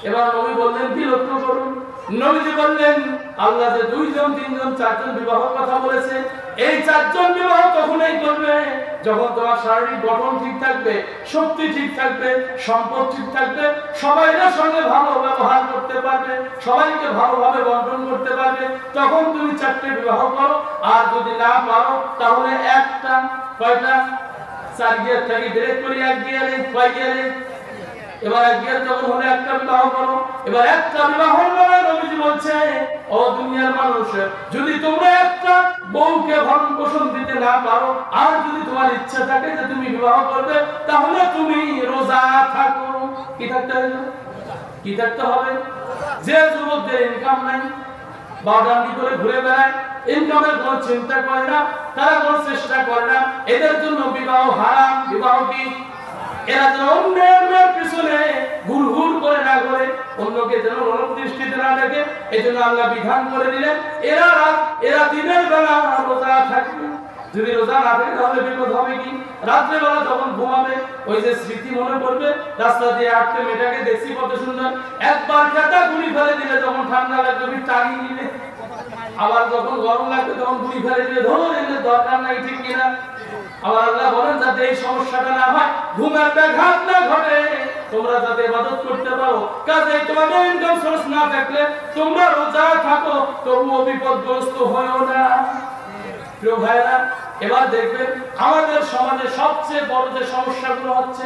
এবার নবী বললেন কি লক্ষ্য করুন, নবীজি বললেন আল্লাহ যে 2 জন, 3 জন, 4 জন বিবাহের কথা বলেছে, এই 4 জন বিবাহ তখনই করবে যখন তোমার শারীরিক গঠন ঠিক থাকবে, শক্তি ঠিক থাকবে, সম্পদ ঠিক থাকবে, সবাইয়ের সঙ্গে ভালো ব্যবহার করতে পারবে, সবাইকে ভালোভাবে বন্টন করতে পারবে, তখন তুমি 4টে বিবাহ করো। আর যদি না পারো তাহলে একটা। কয়টা? 4 গিয়ার থেকে ব্রেক করি 1 গিয়ারে, 5 গিয়ারে। এবার 1 গিয়ার যখন হলে একটা বিবাহ করো। এবার একটা বিবাহ মানে নবীজি বলছে ও দুনিয়ার মানুষ, যদি তোমরা একটা বউকে ভরণ পোষণ দিতে না পারো, আর যদি তোমার ইচ্ছা থাকে যে তুমি বিবাহ করবে, তাহলে তুমি রোজা থাকো। কি থাকতে হবে? কি থাকতে হবে? যে যুবকদের ইনকাম নাই, বাউডান্ডি করে ঘুরে বেড়ায়, ইনকামের কোনো চিন্তা করে না, তারা কোনো চেষ্টা করে না, এদের জন্য বিবাহ হারাম। বিবাহ কি? এরা যেন অন্যের পিছনে ঘুরঘুর করে না করে, অন্যকে যেন নরম দৃষ্টিতে না দেখে, এই জন্য আল্লাহ বিধান করে দিলেন এরা দিনের বেলা রোজা থাকবে। যদি রোজা না থাকে তাহলে বিপদ হবে কি? রাত্রে বেলা যখন ঘুমাবে ওই যে স্মৃতি মনে পড়বে, রাস্তা দিয়ে হাঁটতে মেয়েটাকে দেখছি কত সুন্দর, একবার খেতা গুলি ফেলে দিলে যখন ঠান্ডা লাগবে টাঙিয়ে নিলে, আবার যখন গরম লাগবে তখন গুলি ফেলে দিলে ধরো এলে দরকার নাই, ঠিক কিনা? আবার আল্লাহ বলেন যাতে এই সমস্যাটা না হয়, ঘুমের ব্যাঘাত না ঘটে, তোমরা যাতে ইবাদত করতে পারো, কাজে তোমাদের ইনকাম সোর্স না থাকলে তোমরা রোজা থাকো, তবুও বিপদগ্রস্ত হয়ো না। প্রিয় ভাইরা, এবার দেখবেন আমাদের সমাজে সবচেয়ে বড় যে সমস্যাগুলো হচ্ছে,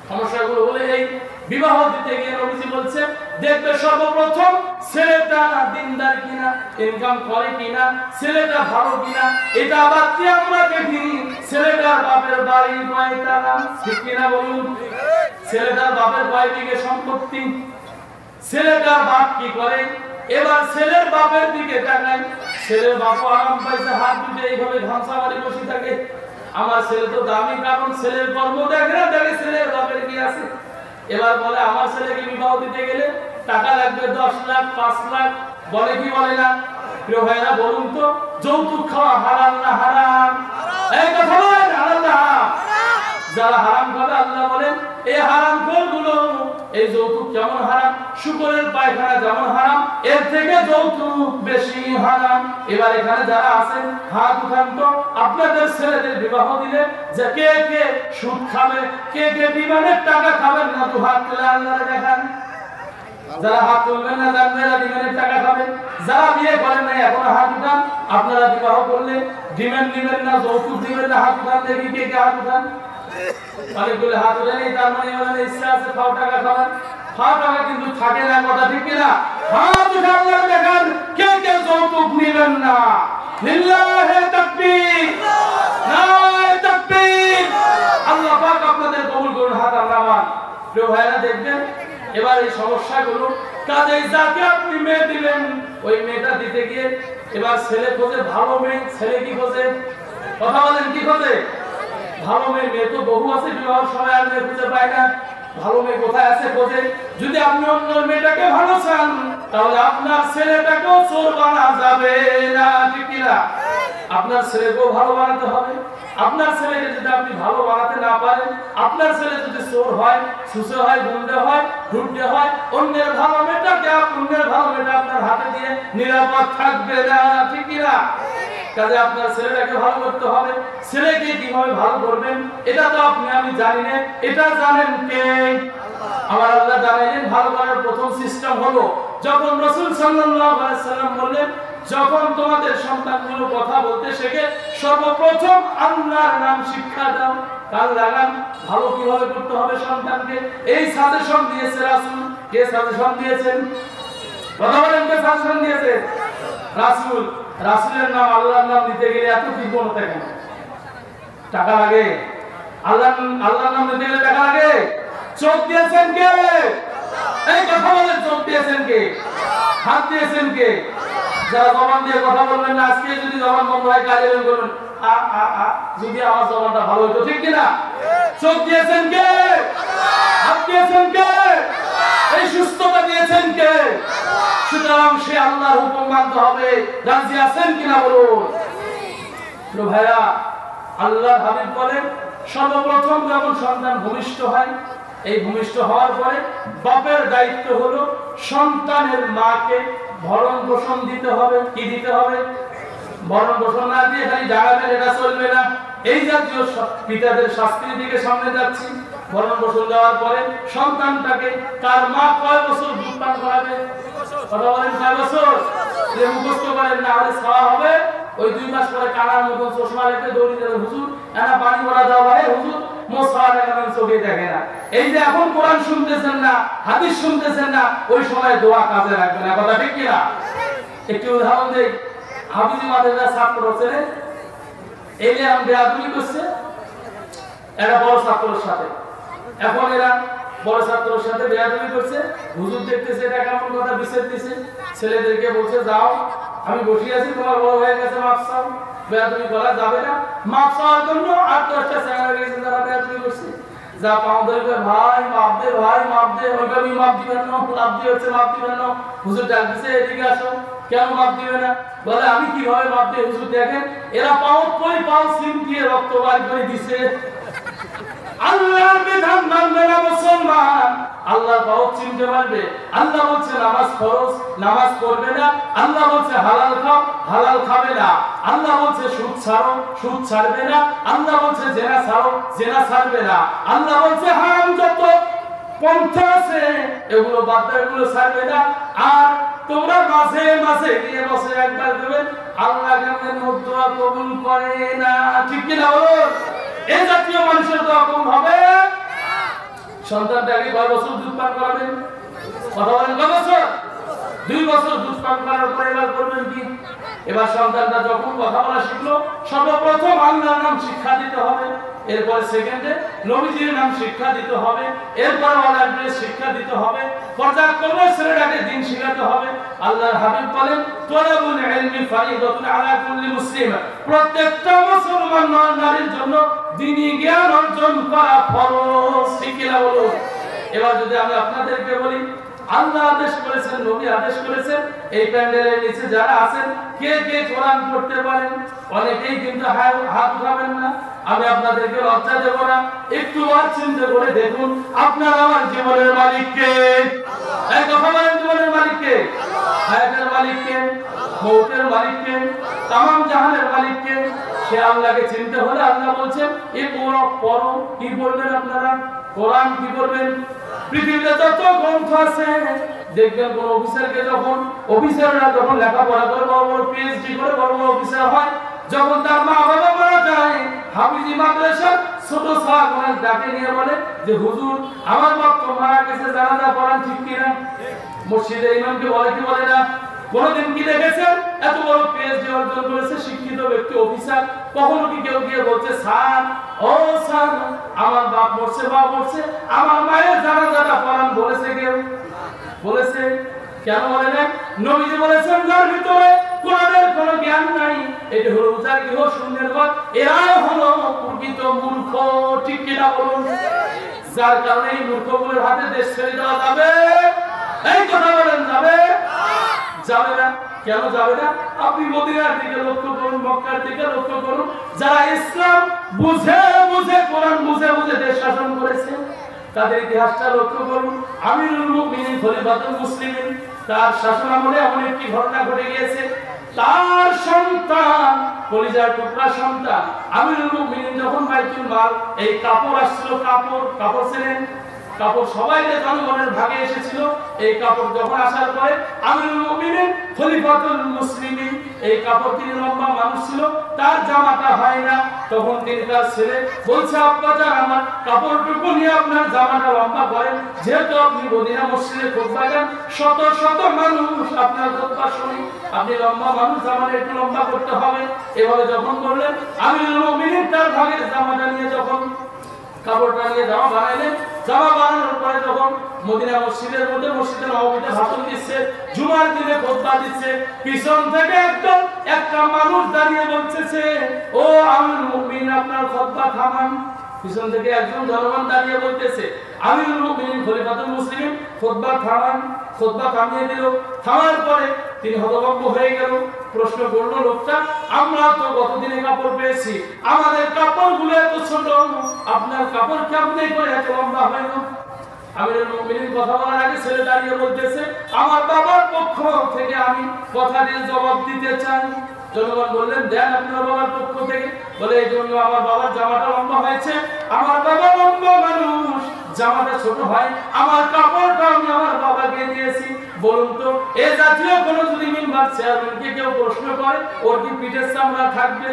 সমস্যাগুলো হলে এই বিবাহ দিতে গিয়ে নবীজি বলছে দেখবে সর্বপ্রথম ছেলেটা দিনদার কিনা, ইনকাম করে কিনা, ছেলেটা ভালো কিনা, এটা বাদ দিয়ে আমরা দেখি ছেলেটার বাপের বাড়ি কয়তলা, ঠিক কিনা বলুন? ছেলেটার বাপের কয় বিঘে সম্পত্তি, ছেলেটার বাপ কি করে, এবার ছেলের বাপের দিকে তাকাই, ছেলের বাপ আরাম পাইছে, হাত দুটো এইভাবে ধামসা বাড়ি বসে থাকে, আমার ছেলে তো দামি, কারণ ছেলের কর্ম দেখে না, দেখে ছেলের বাপের কি আছে। এবার বলে আমার ছেলেকে বিবাহ দিতে গেলে টাকা লাগবে 10 লাখ 5 লাখ, বলে কি বলে না? প্রিয় ভাইরা বলুন তো, যৌতুক খাওয়া হারাম না হারাম? এই কথা বলেন, হারাম না হারাম? যারা হারাম খাবে আল্লাহ বলেন এই হারাম গুলো, এই যৌতুক যেমন হারাম, শুকরের পায়খানা যেমন হারাম, এর থেকে যৌতুক বেশি হারাম। এবার এখানে যারা আছেন হাত উঠান তো, আপনাদের ছেলেদের বিবাহ দিলে যে কে কে সুদ খাবে, কে কে বিমানের টাকা খাবেন না, তো হাত তুলে আল্লাহ দেখান। যারা হাত তুলবেন না জানবেন বিমানের টাকা খাবেন, যারা বিয়ে করেন না এখনো হাত উঠান, আপনারা বিবাহ করলে ডিমেন্ড দিবেন না, যৌতুক দিবেন না, হাত উঠান দেখি কে কে হাত উঠান। অনেকগুলো হাত উঠে নেই, তার মানে ইচ্ছা আছে ফাও টাকা খাবেন, ফাও টাকা কিন্তু থাকে না, কথা ঠিক কিনা? হাত উঠে আল্লাহ দেখান কে কে যৌতুক নিবেন না। লিল্লাহি তাকবীর, নারে তাকবীর। দেখবেন এবার এই সমস্যাগুলো কাজেই যাকে আপনি মেয়ে দিলেন ওই মেয়েটা দিতে গিয়ে এবার ছেলে খোঁজে ভালো মেয়ে, ছেলে কি খোঁজে? কথা বলেন, কি খোঁজে? ভালো মেয়ে। মেয়ে তো বহু আছে, বিবাহের সময় আর মেয়ে খুঁজে পায় না। ভালো মেয়ে কোথায় আছে খোঁজে। যদি আপনি অন্য মেয়েটাকে ভালো চান তাহলে আপনার ছেলেটাকেও চোর বানা যাবে না, ঠিক কিনা? আপনার ছেলেকেও ভালো বানাতে হবে। আপনার ছেলেকে যদি আপনি ভালো বানাতে না পারেন, আপনার ছেলে যদি চোর হয়, সুসে হয়, গুন্ডে হয়, ঢুন্ডে হয়, অন্যের ভালো মেয়েটাকে অন্যের ভালো মেয়েটা আপনার হাতে দিয়ে নিরাপদ থাকবে না, ঠিক কিনা? কাজে আপনার ছেলেটাকে ভালো করতে হবে। ছেলেকে কিভাবে ভালো করবেন এটা তো আপনি আমি জানি না, এটা জানেন কে? আমার আল্লাহ জানাইলেন ভালো করার প্রথম সিস্টেম হলো, যখন রাসূল সাল্লাল্লাহু আলাইহি সাল্লাম বললেন যখন তোমাদের সন্তানগুলো কথা বলতে শেখে সর্বপ্রথম আল্লাহর নাম শিক্ষা দাও। কাল লাগান ভালো কিভাবে করতে হবে সন্তানকে, এই সাজেশন দিয়েছে রাসূল। কে সাজেশন দিয়েছেন? কথা বলেন, কে সাজেশন দিয়েছে? রাসূল। রাসূলের নাম আল্লাহর নাম দিতে গেলে এত কৃপণতা কেন? টাকা লাগে? আল্লাহর নাম দিতে গেলে টাকা লাগে? চোখ দিয়েছেন কে? এই কথা বলেন, চোখ দিয়েছেন কে? হাত দিয়েছেন কে? যারা জবান দিয়ে কথা বলবেন না, আজকে যদি জবান বন্ধ হয় কাজে করবেন যদি আমার জবানটা ভালো হতো, ঠিক কিনা? চোখ দিয়েছেন কে? হাত দিয়েছেন কে? এই সুস্থতা দিয়েছেন কে? সুতরাং সে আল্লাহর হুকুম মানতে হবে। রাজি আছেন কিনা বলুন? ভাইরা, আল্লাহর হাবিব বলেন সর্বপ্রথম যখন সন্তান ভূমিষ্ঠ হয়, এই ভূমিষ্ঠ হওয়ার পরে বাপের দায়িত্ব হলো সন্তানের মাকে ভরণ পোষণ দিতে হবে। কি দিতে হবে? ভরণ পোষণ না দিয়ে খালি জাগাবেন এটা চলবে না। এই জাতীয় পিতাদের শাস্তির দিকে সামনে যাচ্ছি। ভরণ পোষণ দেওয়ার পরে সন্তানটাকে তার মা কয় বছর দুধ পান করাবে? কথা বলেন, কয় বছর? যে মুখস্থ করেন না হলে খাওয়া হবে, ওই 2 মাস পরে কানার মতন চশমা রেখে দৌড়ি দেবে, হুজুর এনা পানি ভরা দাও ভাই, হুজুর মোসাওয়া দেখাবেন, চোখে দেখে না। এই যে এখন কোরআন শুনতেছেন না, হাদিস শুনতেছেন না, ওই সময় দোয়া কাজে লাগবে না। কথা ঠিক কিনা? একটি উদাহরণ দেই। হাফিজি মাদ্রাসা ছাত্র ছেলে এলে আমি বেয়াদবি করছে একটা বড় ছাত্রের সাথে। এখন এরা বড় ছাত্রের সাথে বেয়াদবি করছে, হুজুর দেখতেছে এটা কেমন কথা, বিচার দিছে। ছেলেদেরকে বলছে যাও, আমি বসে আছি, তোমার বড় হয়ে গেছে, মাপ চাও। বেয়াদবি করা যাবে না। মাপ চাওয়ার জন্য 8-10টা ছেলে গেছে যারা বেয়াদবি করছে। যা পাও ধরবে, ভাই মাপ দে, ভাই মাপ দে। ওইভাবে মাপ দিবেন না, লাভ দিয়ে হচ্ছে মাপ দিবেন না। হুজুর ডাক দিছে এদিকে আসো। কেন মাপ দিবে না? বলে আমি কিভাবে মাপ দিই? হুজুর দেখেন এরা পাও সিম দিয়ে রক্ত বার করে দিছে। আল্লাহর বিধান মানবে না মুসলমান, আল্লাহর পাও চিনতে পারবে। আল্লাহ বলছে নামাজ ফরজ, নামাজ পড়বে না। আল্লাহ বলছে হালাল খাও, হালাল খাবে না। আল্লাহ বলছে সুদ ছাড়ো, সুদ ছাড়বে না। আল্লাহ বলছে জেনা ছাড়ো, জেনা ছাড়বে না। আল্লাহ বলছে হারাম যত পন্থা আছে এগুলো বাদ দাও, এগুলো ছাড়বে না। আর তোমরা মাঝে মাঝে গিয়ে বসে একবার দেবেন আল্লাহ কেমন দোয়া কবুল করে না, ঠিক কিনা বলুন? এই জাতীয় মানুষের দোয়া কবুল হবে? সন্তানটাকে 5 বছর দুধ পান করাবেন? কথা বলেন, 5 বছর? 2 বছর দুধ পান করার পরে এবার করবেন কি? এবার সন্তানটা যখন কথা বলা শিখলো সর্বপ্রথম আল্লাহর নাম শিক্ষা দিতে হবে। এরপর সেকেন্ডে নবীজির নাম শিক্ষা দিতে হবে। এরপর ওয়ালাদের শিক্ষা দিতে হবে। পর্যায়ক্রমে ছেলেটাকে দ্বীন শেখাতে হবে। আল্লাহর হাবিব বলেন তলাবুল ইলমি ফারিদাতুন আলা কুল্লি মুসলিম, প্রত্যেকটা মুসলমান নারীর জন্য দ্বীনি জ্ঞান অর্জন করা ফরজ। ঠিক কি না বলুন? এবার যদি আমি আপনাদেরকে বলি আল্লাহ আদেশ করেছেন, নবী আদেশ করেছেন, এই প্যান্ডেলের নিচে যারা আছেন কে কে কোরআন পড়তে পারেন? অনেকেই কিন্তু হাত উঠাবেন না। আমি আপনাদেরকে লজ্জা দেব না, একটু বার চিন্তা করে দেখুন আপনার আমার জীবনের মালিক কে? এই কথা বলেন, জীবনের মালিক কে? হায়াতের মালিক কে? মৌতের মালিক কে? তামাম জাহানের মালিক কে? সে আল্লাহকে চিনতে হলে আল্লাহ বলছেন এই পড়ো। কি বলবেন আপনারা? কোরআন কি করবেন? পৃথিবীতে যত গ্রন্থ আছে দেখবেন কোন অফিসারকে অফিসাররা যখন লেখাপড়া করে বড় বড় পিএইচডি করে বড় বড় অফিসার হয়, যখন তার মা বাবা মারা যায় হাফিজি মাদ্রাসার ছোট ছাত্রদের ডাকে নিয়ে বলে যে হুজুর আমার বাপ তো মারা গেছে, জানাজা পড়ান, ঠিক কিনা? মসজিদের ইমামকে বলে কি বলে না? কোনদিন কি দেখেছেন এত বড় পিএইচডি অর্জন করেছে শিক্ষিত ব্যক্তি অফিসার, কখনো কি কেউ গিয়ে বলছে স্যার ও স্যার আমার বাপ মরছে বাপ মরছে আমার মায়ের জানাজাটা পড়ান বলেছে কেউ? বলেছে? কেন বলে না? নবীজি বলেছেন যার ভিতরে কোরআনের কোনো জ্ঞান নাই এটা হলো উজার গৃহ শূন্যের ঘর, এরাই হলো প্রকৃত মূর্খ। ঠিক কিনা বলুন? যার কারণে এই মূর্খগুলোর হাতে দেশ ছেড়ে দেওয়া যাবে? এই কথা বলেন যাবে? যাবে না। কেন যাবে না? আপনি মদিনার দিকে লক্ষ্য করুন, মক্কার দিকে লক্ষ্য করুন, যারা ইসলাম বুঝে বুঝে কোরআন বুঝে বুঝে দেশ শাসন করেছে তাদের ইতিহাসটা লক্ষ্য করুন। আমিরুল মুমিনিন খলিফাতুল মুসলিমিন তার শাসন আমলে এমন একটি ঘটনা ঘটে গিয়েছে, তার সন্তান কলিজার টুকরা সন্তান আমিরুল মুমিনিন যখন বাইতুল মাল এই কাপড় আসছিল, কাপড় ছিলেন কাপড় সবাই জনগণের ভাগে এসেছিল, এই কাপড় যখন আসার পরে আমিরুল মুমিনিন খলিফাতুল মুসলিমিন এই কাপড় তিনি লম্বা মানুষ ছিল, তার জামাটা হয় না, তখন তিনি তার ছেলে বলছে আব্বা জান আমার কাপড়টুকু নিয়ে আপনার জামাটা লম্বা করেন, যেহেতু আপনি মদিনা মসজিদে খুতবা দেন, শত শত মানুষ আপনার খুতবা শুনি, আপনি লম্বা মানুষ জামাটা একটু লম্বা করতে হবে। এভাবে যখন বললেন আমিরুল মুমিনিন তার ভাগের জামাটা নিয়ে যখন কাপড়টা নিয়ে জামা বানাইলেন, জামা বানানোর পরে যখন মদিনা মসজিদের মধ্যে মসজিদে নববীতে ভাষণ দিচ্ছে, জুমার দিনে খুতবা দিচ্ছে, পিছন থেকে একদম একটা মানুষ দাঁড়িয়ে বলতেছে ও আমিরুল মুমিনিন আপনার খুতবা থামান। পিছন থেকে একজন জনগণ দাঁড়িয়ে বলতেছে আমিরুল মুমিনিন খলিফাতুল মুসলিমিন খুতবা থামান। খুতবা থামিয়ে দিল, থামার পরে তিনি হতভম্ব হয়ে গেল। প্রশ্ন করলো লোকটা আমরা তো গতদিনে কাপড় পেয়েছি, আমাদের কাপড়গুলো এত ছোট, আপনার কাপড় কেমনে করে এত লম্বা হয় না? আমিরুল মুমিনিন কথা বলার আগে ছেলে দাঁড়িয়ে বলতেছে আমার বাবার পক্ষ থেকে আমি কথা দিয়ে জবাব দিতে চাই। জনগণ বললেন দেন আপনার বাবার পক্ষ থেকে। বলে এই জন্য আমার বাবার জামাটা লম্বা হয়েছে, আমার বাবা লম্বা মানুষ, জামাটা ছোট হয়, আমার কাপড়টা আমি আমার বাবাকে দিয়েছি। বলুন তো এই জাতীয় কোন যদি মিম্বার চেয়ারম্যানকে কেউ প্রশ্ন করে ওর কি পিঠের চামড়া থাকবে?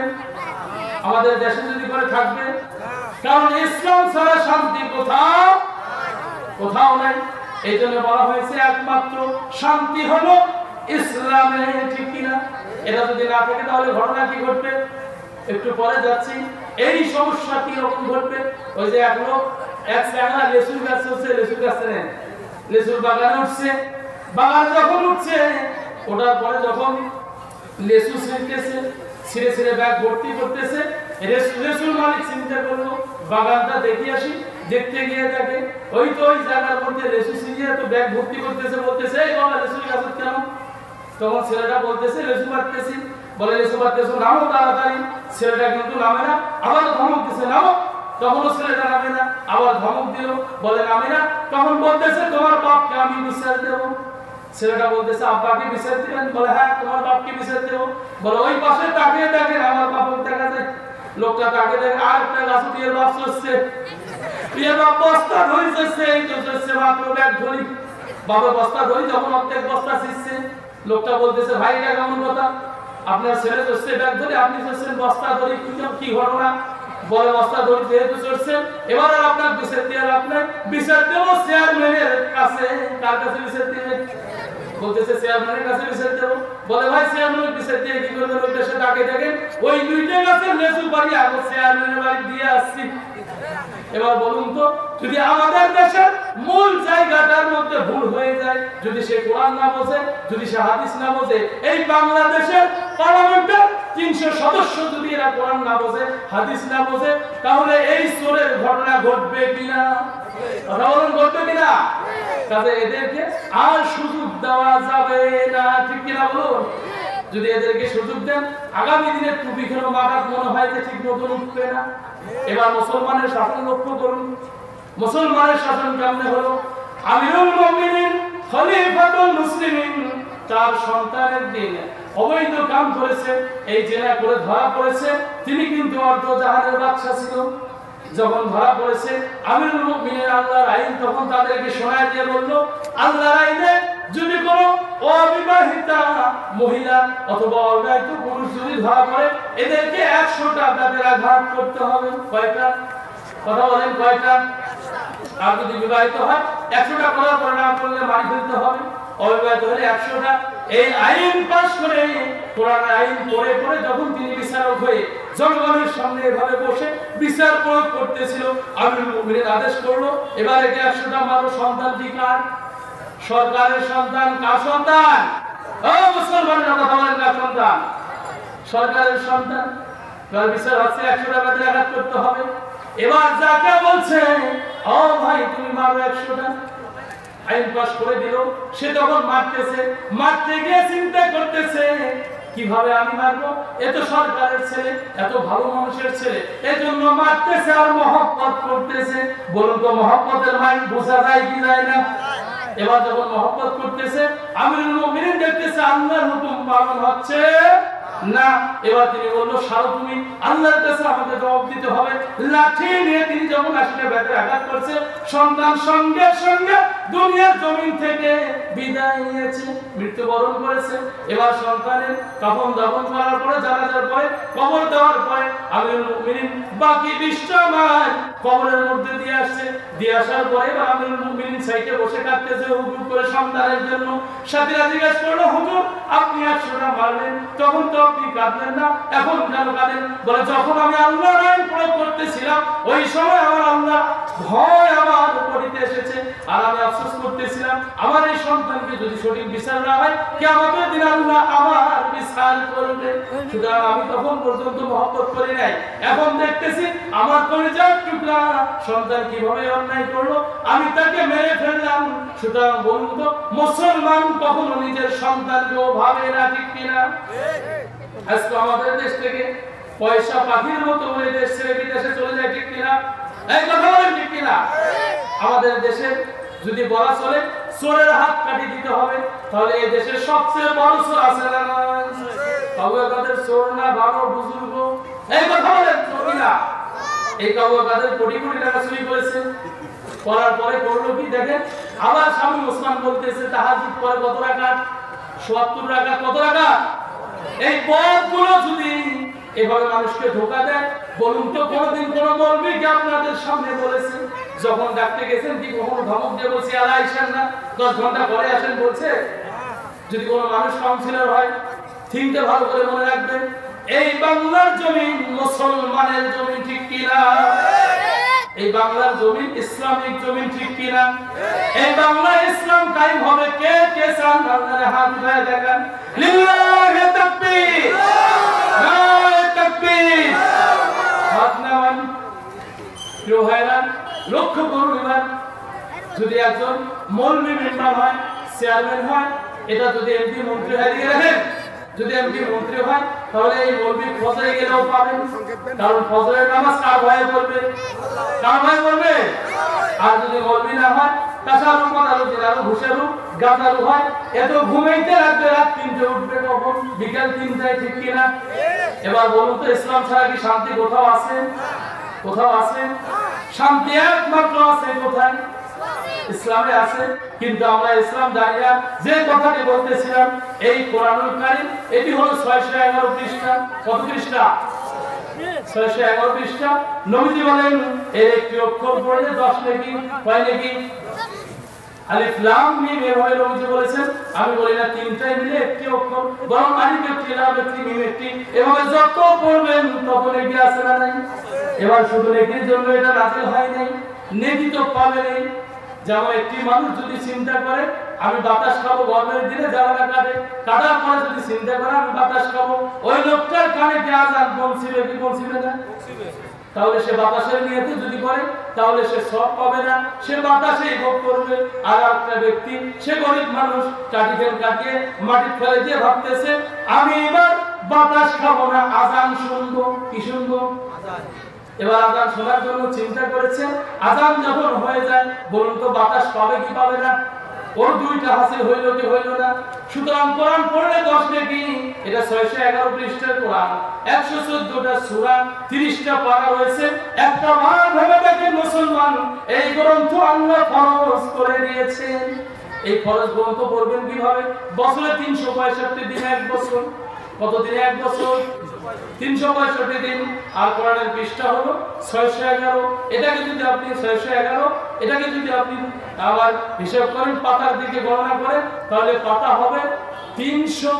আমাদের দেশে যদি করে থাকবে? কারণ ইসলাম ছাড়া শান্তি কোথাও নাই। এই জন্য বলা হয়েছে একমাত্র শান্তি হলো ইসলামে। ঠিক কিনা? এটা যদি না থাকে তাহলে ঘটনা কি ঘটবে একটু পরে যাচ্ছি। এই সমস্যা কি রকম ঘটবে? ওই যে এক লোক এক চ্যাংড়া লেসুর গাছ হচ্ছে, লেসুর গাছে নেই, লেসুর বাগানে উঠছে, বাগানে যখন উঠছে ওটার পরে যখন লেসু ছিঁড়তেছে, ছিঁড়ে ছিঁড়ে ব্যাগ ভর্তি করতেছে, লেসুর মালিক চিন্তা করলো বাগানটা দেখে আসি। দেখতে গিয়ে দেখে ওই তো ওই জায়গার মধ্যে লেসু ছিঁড়িয়ে তো ব্যাগ ভর্তি করতেছে, বলতেছে এই বাবা লেসুর গাছ কেন? তখন ছেলেটা বলতেছে লেসু পাড়তেছি। বলে লেসু পাড়তেছো নামো তাড়াতাড়ি। ছেলেটা কিন্তু নামে না, আবার ধমক দিছে নামো, তখনও ছেলেটা নামে না, আবার ধমক দিল, বলে নামে না, তখন বলতেছে তোমার বাপকে আমি বিচার দেবো। ছেলেটা বলতেছে আব্বাকে বিচার দিবেন? বলে হ্যাঁ তোমার বাপকে বিচার দেবো। বলে ওই পাশে তাকিয়ে দেখেন আমার বাপকে দেখা যায়। লোকটা তাকিয়ে দেখে আর একটা গাছ দিয়ে বাপ চলছে, বাপ বস্তা ধরে চলছে, এই তো চলছে মাত্র ব্যাগ ধরি, বাবার বস্তা ধরি যখন অর্ধেক বস্তা ছিঁড়ছে। লোকটা বলতেছে ভাই এটা কেমন কথা, আপনার ছেলে চলছে ব্যাগ ধরে, আপনি চলছেন বস্তা ধরি, কি ঘটনা? বলে বস্তা ধরে যেহেতু চলছেন এবার আর আপনার বিচার দিয়ে আপনার বিচার দেবো চেয়ারম্যানের কাছে। কার কাছে বিচার দিবেন? বলতেছে চেয়ারম্যানের কাছে বিচার দেবো। বলে ভাই চেয়ারম্যানের বিচার দিয়ে কি করবেন? ওই দেশে তাকে দেখেন ওই দুইটা গাছের লেসু বাড়ি আগে চেয়ারম্যানের বাড়ি দিয়ে আসছি। এবার বলুন তো যদি আমাদের দেশের মূল জায়গাটার মধ্যে ভুল হয়ে যায়, যদি সে কোরআন না বোঝে, যদি সে হাদিস না বোঝে, এই বাংলাদেশের পার্লামেন্টের 300 সদস্য যদি এরা কোরআন না বোঝে, হাদিস না বোঝে, তাহলে এই চোরের ঘটনা ঘটবে কিনা? কথা বলুন ঘটবে কিনা? কাজে এদেরকে আর সুযোগ দেওয়া যাবে না। ঠিক কিনা বলুন? যদি এদেরকে সুযোগ দেন আগামী দিনে টুপি খেলো মারাত মনে হয় যে ঠিক মতন উঠবে না। এবার মুসলমানের শাসন লক্ষ্য করুন, মুসলমানের শাসন কেমনে হলো? আমিরুল মুমিনিন খলিফাতুল মুসলিমিন তার সন্তানের দিন অবৈধ কাম করেছে, এই জেনা করে ধরা পড়েছে। তিনি কিন্তু অর্ধ জাহানের বাদশা ছিল। যখন ধরা পড়েছে আমিরুল মুমিনিন আল্লাহর আইন তখন তাদেরকে শোনায় দিয়ে বলল আল্লাহর আইনে যদি কোনো অবিবাহিতা মহিলা অথবা অবিবাহিত পুরুষ যদি ধরা পড়ে এদেরকে 100টা দাঁতের আঘাত করতে হবে। কয়টা? কথা বলেন কয়টা? আর যদি বিবাহিত হয় 100টা করার পরে না করলে মারি ফেলতে হবে। অবিবাহিত হলে 100টা। এই আইন পাস করে, কোরআন আইন পড়ে পড়ে যখন তিনি বিচারক হয়ে জনগণের সামনে এভাবে বসে বিচার প্রয়োগ করতেছিল, আমিরুল মুমিনিন আদেশ করলো, এবার একে 100টা মারো। সন্তান কি কার? সরকারের সন্তান। কার সন্তান? ও মুসলমানের কথা বলেন, কার সন্তান? সরকারের সন্তান। এবার বিচার হচ্ছে 100টা বাদে আঘাত করতে হবে। এবার যাকে বলছে ও ভাই তুমি মারো 100টা, আইন পাস করে দিল, সে তখন মারতেছে, মারতে গিয়ে চিন্তা করতেছে কিভাবে আমি মারবো, এ তো সরকারের ছেলে, এত ভালো মানুষের ছেলে, এজন্য মারতেছে আর মহব্বত করতেছে। বলুন তো মহব্বতের মাইন্ড বোঝা যায় কি যায় না? এবার যখন মহব্বত করতেছে, আমিরুল মুমিনিন দেখতেছে আল্লাহর হুকুম পালন হচ্ছে না। এবার তিনি বলল সারো তুমি, আল্লাহর কাছে আমাকে জবাব দিতে হবে। লাঠি নিয়ে তিনি যখন আসলে ব্যাটে আঘাত করছে, সন্তান সঙ্গে সঙ্গে দুনিয়ার জমিন থেকে বিদায় নিয়েছে, মৃত্যুবরণ করেছে। এবার সন্তানের কাফন দাফন করার পরে, জানাজার পরে, কবর দেওয়ার পরে আমিরুল মুমিনিন বাকি 20টা মাস কবরের মধ্যে দিয়ে আসছে। দিয়ে আসার পরে এবার আমিরুল মুমিনিন সাইডে বসে কাঁদতেছে হুকুম করে সন্তানের জন্য। সাথীরা জিজ্ঞেস করলো হুজুর আপনি 100টা মারলেন, তখন তো আপনি কাঁদলেন না, এখন কেন কাঁদেন? বলে যখন আমি আল্লাহর আইন প্রয়োগ করতেছিলাম, ওই সময় আমার আল্লাহ ভয় আমার উপরিতে এসেছে, আর আমি আফসোস করতেছিলাম আমার এই সন্তানকে যদি সঠিক বিচার না হয়, কিয়ামতের দিন আল্লাহ আমার বিচার করবে। সুতরাং আমি তখন পর্যন্ত মহব্বত করি নাই, এখন দেখতেছি আমার কলিজার টুকরা সন্তান কিভাবে অন্যায় করলো, আমি তাকে মেরে ফেললাম। সুতরাং বলুন তো মুসলমান কখনো নিজের সন্তানকেও ভাবে না, ঠিক কিনা? আজকে আমাদের দেশ থেকে পয়সা পাখির মতো ওই দেশ ছেড়ে বিদেশে চলে যায়, ঠিক কিনা? এই কথা বলেন, ঠিক কিনা? আমাদের দেশে যদি বলা চলে চোরের হাত কাটি দিতে হবে, তাহলে এই দেশের সবচেয়ে বড় চোর আছে না? কাউয়াকাদের চোর না ভালো বুজুর্গ? এই কথা বলেন, চোর কিনা? এই কাউয়াকাদের কোটি কোটি টাকা চুরি করেছে, করার পরে করলো কি দেখেন, আবার স্বামী ওসমান বলতেছে তাহাজ্জুদ পরে কত রাকাত? ৭০ রাকাত। কত রাকাত? এই পথগুলো যদি এভাবে মানুষকে ধোঁকা দেয়, বলুন তো কোনদিন কোন মৌলবী কি আপনাদের সামনে বলেছে যখন ডাকতে গেছেন কি কখনো ধমক দিয়ে বলছে আর আইসেন না, 10 ঘন্টা পরে আসেন বলছে? যদি কোনো মানুষ কাউন্সিলর হয়, থিংটা ভালো করে মনে রাখবেন, এই বাংলার জমিন মুসলমানের জমিন, ঠিক কিনা? এই বাংলার জমিন ইসলামিক জমিন, ঠিক কিনা? এই বাংলা ইসলাম কায়েম হবে, কে কে চান? আপনারা হাত উঠায় দেখান। লিল্লাহি তাকবীর, নারে তাকবীর। হাত নামান। প্রিয় ভাইরা লক্ষ্য করুন, এবার যদি একজন মৌলভী মেম্বার হয়, চেয়ারম্যান হয়, এটা যদি এমপি মন্ত্রী হয়, দিয়ে রাখেন, যদি এমপি মন্ত্রী হয়, তাহলে এই মৌলভী ফজরে গেলেও পাবেন, কারণ ফজরের নামাজ কার ভয়ে পড়বে? কার ভয়ে পড়বে? আর যদি মৌলভী না হয়, কাঁচালু মাদালু জেলালু ঘুষালু গাঁজালু হয়, এত ঘুমাইতে লাগবে, রাত 3টে উঠবে কখন? বিকাল 3টায়, ঠিক কিনা? এবার বলুন তো ইসলাম ছাড়া কি শান্তি কোথাও আছে? কোথাও আছে? শান্তি একমাত্র আছে কোথায়? ইসলামে আছে। কিন্তু আমরা ইসলাম জানি না। যে কথাটি বলতেছিলাম, এই কোরআনুল কারীম এটি হলো 611 পৃষ্ঠা। কত পৃষ্ঠা? 611 পৃষ্ঠা। নবীজি বলেন এর একটি অক্ষর পড়লে 10 নেকি। কয় নেকি? আলিফ লাম মিম, এভাবে নবীজি বলেছেন। আমি বলি না তিনটাই মিলে একটি অক্ষর, বরং আলিফ একটি, লাম একটি, মিম একটি, এভাবে যত পড়বেন তত নেকি আছে না নাই? এবার শুধু নেকির জন্য এটা নাযিল হয় নাই, নেকি তো পাবেনই। যেমন একটি মানুষ যদি চিন্তা করে আমি বাতাস খাবো গরমের দিনে, জ্বালানা কাটে, কাটার পরে যদি চিন্তা করে আমি বাতাস খাবো, ওই লোকটার কানে কি আযান পৌঁছবে কি পৌঁছবে না? তাহলে সে বাতাসের নিয়তে যদি করে, তাহলে সে সব পাবে না, সে বাতাসেই ভোগ করবে। আর একটা ব্যক্তি, সে গরিব মানুষ, কাঠি ফেল কাটিয়ে মাটি ফেলে দিয়ে ভাবতেছে আমি এবার বাতাস খাবো না, আযান শুনবো। কি শুনবো? আযান। এবার আযান শোনার জন্য চিন্তা করেছে, আযান যখন হয়ে যায়, বলুন তো বাতাস পাবে কি পাবে না? ওর দুইটা হাসিল হইল কি হইল না? সুতরাং কোরআন পড়লে 10 নেকি। এটা 611 পৃষ্ঠার কোরআন, 114টা সূরা, 30টা পারা রয়েছে। একটা বার ভেবে দেখেন মুসলমান, এই গ্রন্থ আল্লাহ ফরজ করে দিয়েছেন। এই ফরজ গ্রন্থ পড়বেন কিভাবে? বছরে 365 দিন, এক বছর। কত দিনে এক বছর? 365 দিন। আর কোরআনের পৃষ্ঠা হলো 611। এটাকে যদি আপনি 611, এটাকে যদি আপনি আবার হিসাব করেন পাতার দিকে গণনা করে, তাহলে পাতা হবে 300,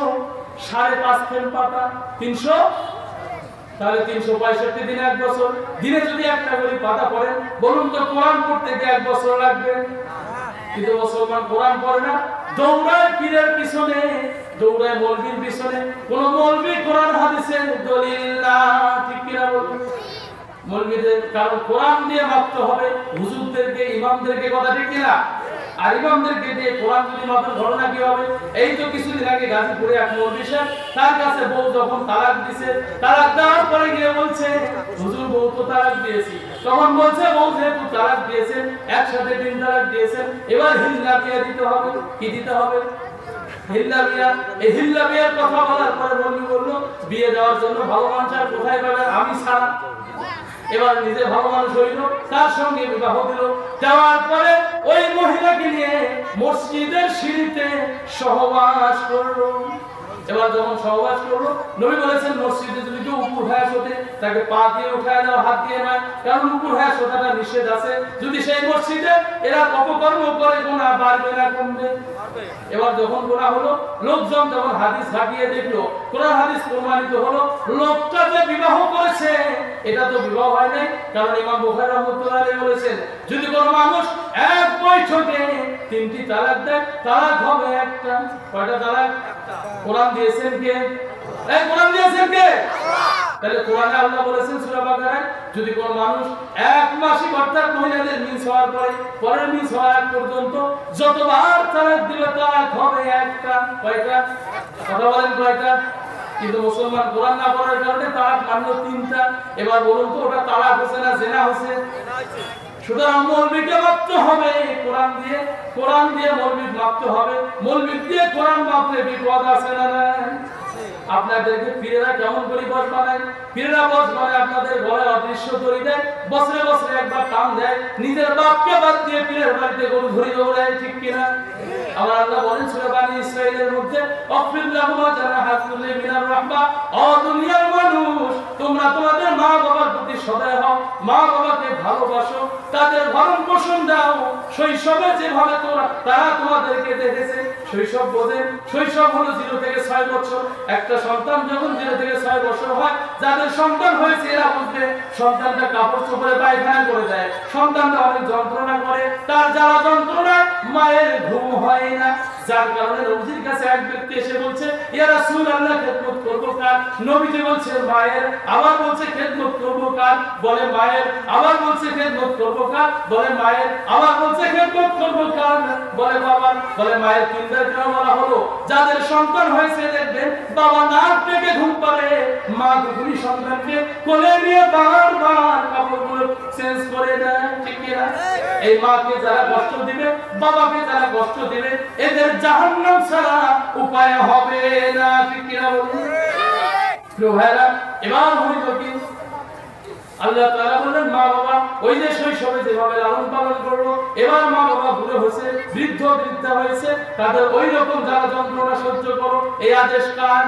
5.5 ফেল পাতা 300, তাহলে 365 দিনে 1 বছর। দিনে যদি একটা করে পাতা পড়েন, বলুন তো কোরআন পড়তে গিয়ে 1 বছর লাগবে? কিন্তু মুসলমান কোরআন পড়ে না, দৌড়ায় পীরের পিছনে, দৌড়ায় মৌলবীর পিছনে। কোন মৌলবী কোরআন হাদিসের দলিল না, ঠিক কিনা বলুন? মৌলবীদের কারণ কোরআন দিয়ে মাপতে হবে, হুজুরদেরকে ইমামদেরকে, কথা ঠিক কিনা? আর ইমামদেরকে দিয়ে কোরআন যদি মাপেন ঘটনা কি হবে? এই তো কিছুদিন আগে গাজীপুরে এক মৌলবী সাহেব, তার কাছে বউ যখন তালাক দিছে, তালাক দেওয়ার পরে গিয়ে বলছে হুজুর বউ তো তালাক দিয়েছি, তখন বলছে বউ যেহেতু তালাক দিয়েছেন, একসাথে 3 তালাক দিয়েছেন, এবার হিল্লা বিয়া দিতে হবে। কি দিতে হবে? হিল্লা বিয়া। এই হিল্লা বিয়ার কথা বলার পরে মৌলবী বলল বিয়ে দেওয়ার জন্য ভালো মানুষ আর কোথায় পাবেন, আমি ছাড়া। এবার নিজে ভালো মানুষ হইল, তার সঙ্গে বিবাহ দিল। যাওয়ার পরে ওই মহিলাকে নিয়ে মসজিদের সিঁড়িতে সহবাস করলো। এবার যখন সহবাস করলো, নবী বলেছেন মসজিদে যদি কেউ উপর হয়ে শোতে, তাকে পা দিয়ে উঠায় দাও, হাত দিয়ে নয়, কারণ উপর হয়ে শোটাটা নিষেধ আছে। যদি সেই মসজিদে এরা অপকর্ম করে, গুনাহ বাড়বে না কমবে? এবার যখন গুনাহ হলো, লোকজন যখন হাদিস ঘাটিয়ে দেখলো, কোরআন হাদিস প্রমাণিত হলো লোকটা যে বিবাহ করেছে, এটা তো বিবাহ হয় নাই। কারণ ইমাম বুখারী রাহমাতুল্লাহ আলাইহি বলেছেন, যদি কোনো মানুষ এক বৈঠকে 3টি তালাক দেয়, তালাক হবে একটা। কয়টা তালাক? কোরআন দিয়েছেন কে? এই কোরআন দিয়েছেন কে? তাহলে কোরআনে আল্লাহ বলেছেন সূরা বাকারায়, যদি কোন মানুষ এক মাসিক অর্থাৎ মহিলাদের মিন্স হওয়ার পরের মিন্স হওয়ার আগ পর্যন্ত যতবার তালাক দিবে, তালাক হবে একটা। কয়টা? কথা বলেন কয়টা? কিন্তু মুসলমান কোরআন না পড়ার কারণে তালাক মানল 3টা। এবার বলুন তো ওটা তালাক হচ্ছে না জিনা হচ্ছে? সুতরাং মৌলবীকে মাপতে হবে কোরআন দিয়ে, কোরআন দিয়ে মৌলবী মাপতে হবে। মৌলবী দিয়ে কোরআন মাপলে বিপদ আছে না? আপনাদেরকে পীরেরা কেমন করে বস বানায়? পীরেরা বস বানায় আপনাদের ঘরে অদৃশ্য দড়ি দেয়, বছরে বছরে একবার টান দেয়, নিজের বাপকে বাদ দিয়ে পীরের বাড়িতে গরু ধরে দৌড়ায়, ঠিক কিনা? আমার আল্লাহ বলেন সূরা বানী ইসরাঈলের মধ্যে, আফির লাহুমা জানাহাতুল মিনার রাহমা, ও দুনিয়ার মানুষ তোমরা তোমাদের মা বাবার প্রতি সদয় হও, মা বাবাকে ভালোবাসো, তাদের ভরণ পোষণ দাও। শৈশবে যেভাবে তারা তোমাদেরকে দেখেছে, শৈশব বোঝেন, শৈশব হলো 0 থেকে 6 বছর। একটা সন্তান যখন 0 থেকে 6 বছর হয়, যাদের সন্তান হয়েছে এরা বুঝবে, সন্তানটা কাপড় চোপড়ে পায়খানা করে দেয়, সন্তানটা অনেক যন্ত্রণা করে, তার জ্বালা যন্ত্রণায় মায়ের ঘুম হয় না। যার কারণে নবীর কাছে এক ব্যক্তি এসে বলছে, ইয়া রাসূলুল্লাহ খেদমত করব কার? নবীজি বলছে মায়ের, আবার বলছে খেদমত করব কার? বলে মায়ের, আবার বলছে খেদমত করব কার? বলে মায়ের, আবার বলছে খেদমত করব কার? বলে বাবার। বলে মায়ের 3বার কেন বলা হলো? যাদের সন্তান হয়েছে দেখবেন বাবা নাক থেকে ঘুম পারে, মা দুপুরি সন্তানকে কোলে নিয়ে বারবার কাপড়গুলো চেঞ্জ করে দেয়, ঠিক কিনা? এই মাকে যারা কষ্ট দিবে, বাবাকে যারা কষ্ট দিবে, এদের জাহান্নাম ছাড়া উপায় হবে না, ঠিক কিনা বলুন? প্রিয় ভাইরা, এবার হইল কি? আল্লাহ তাআলা বলেন মা বাবা ওই যে শৈশবে যেভাবে লালন পালন করলো, এবার মা বাবা বুড়ো হয়েছে, বৃদ্ধা হয়েছে, তাদের ওই রকম জ্বালা যন্ত্রণা সহ্য করো। এই আদেশ কার?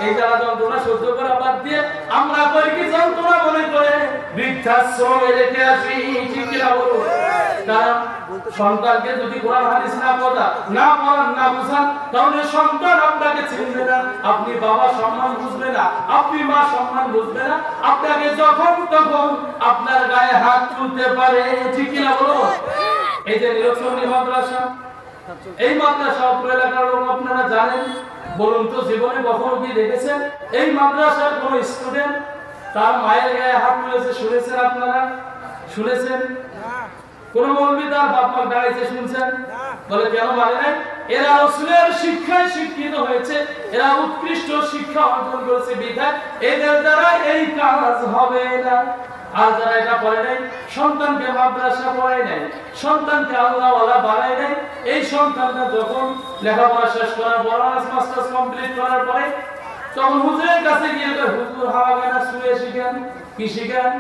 এই জ্বালা যন্ত্রণা সহ্য করা বাদ দিয়ে আমরা কই কি যন্ত্রণা মনে করে বৃদ্ধাশ্রমে রেখে আসি, ঠিক কিনা বলুন? কারণ সন্তানকে যদি কোরআন হাদিস না পড়ান না বুঝান, তাহলে সন্তান আপনাকে চিনবে না, আপনি বাবা সম্মান বুঝবে না, আপনি মা সম্মান বুঝবে না, আপনাকে যখন তখন আপনার গায়ে হাত তুলতে পারে, ঠিক কিনা বলুন? এই যে নিরক্ষণী মাদ্রাসা, এই মাদ্রাসা অত্র এলাকার লোক আপনারা জানেন, বলুন তো জীবনে কখনো কি দেখেছেন এই মাদ্রাসার কোন স্টুডেন্ট তার মায়ের গায়ে হাত তুলেছে? শুনেছেন আপনারা? শুনেছেন? কোন মৌলবী তার বাপ মা দাঁড়িয়েছে শুনছেন? বলে কেন বলে নাই? এরা রাসূলের শিক্ষায় শিক্ষিত হয়েছে, এরা উৎকৃষ্ট শিক্ষা অর্জন করেছে, বিধায় এদের দ্বারা এই কাজ হবে না। আর যারা এটা করে নাই, সন্তানকে মাদ্রাসা পড়ায় নাই, সন্তানকে আল্লাহওয়ালা বানায় নাই, এই সন্তানটা যখন লেখাপড়া শেষ করার পর মাস্টার্স কমপ্লিট করার পরে তখন হুজুরের কাছে গিয়ে হুজুর হাওয়া গানা সুরে শিখান। কি শিখান?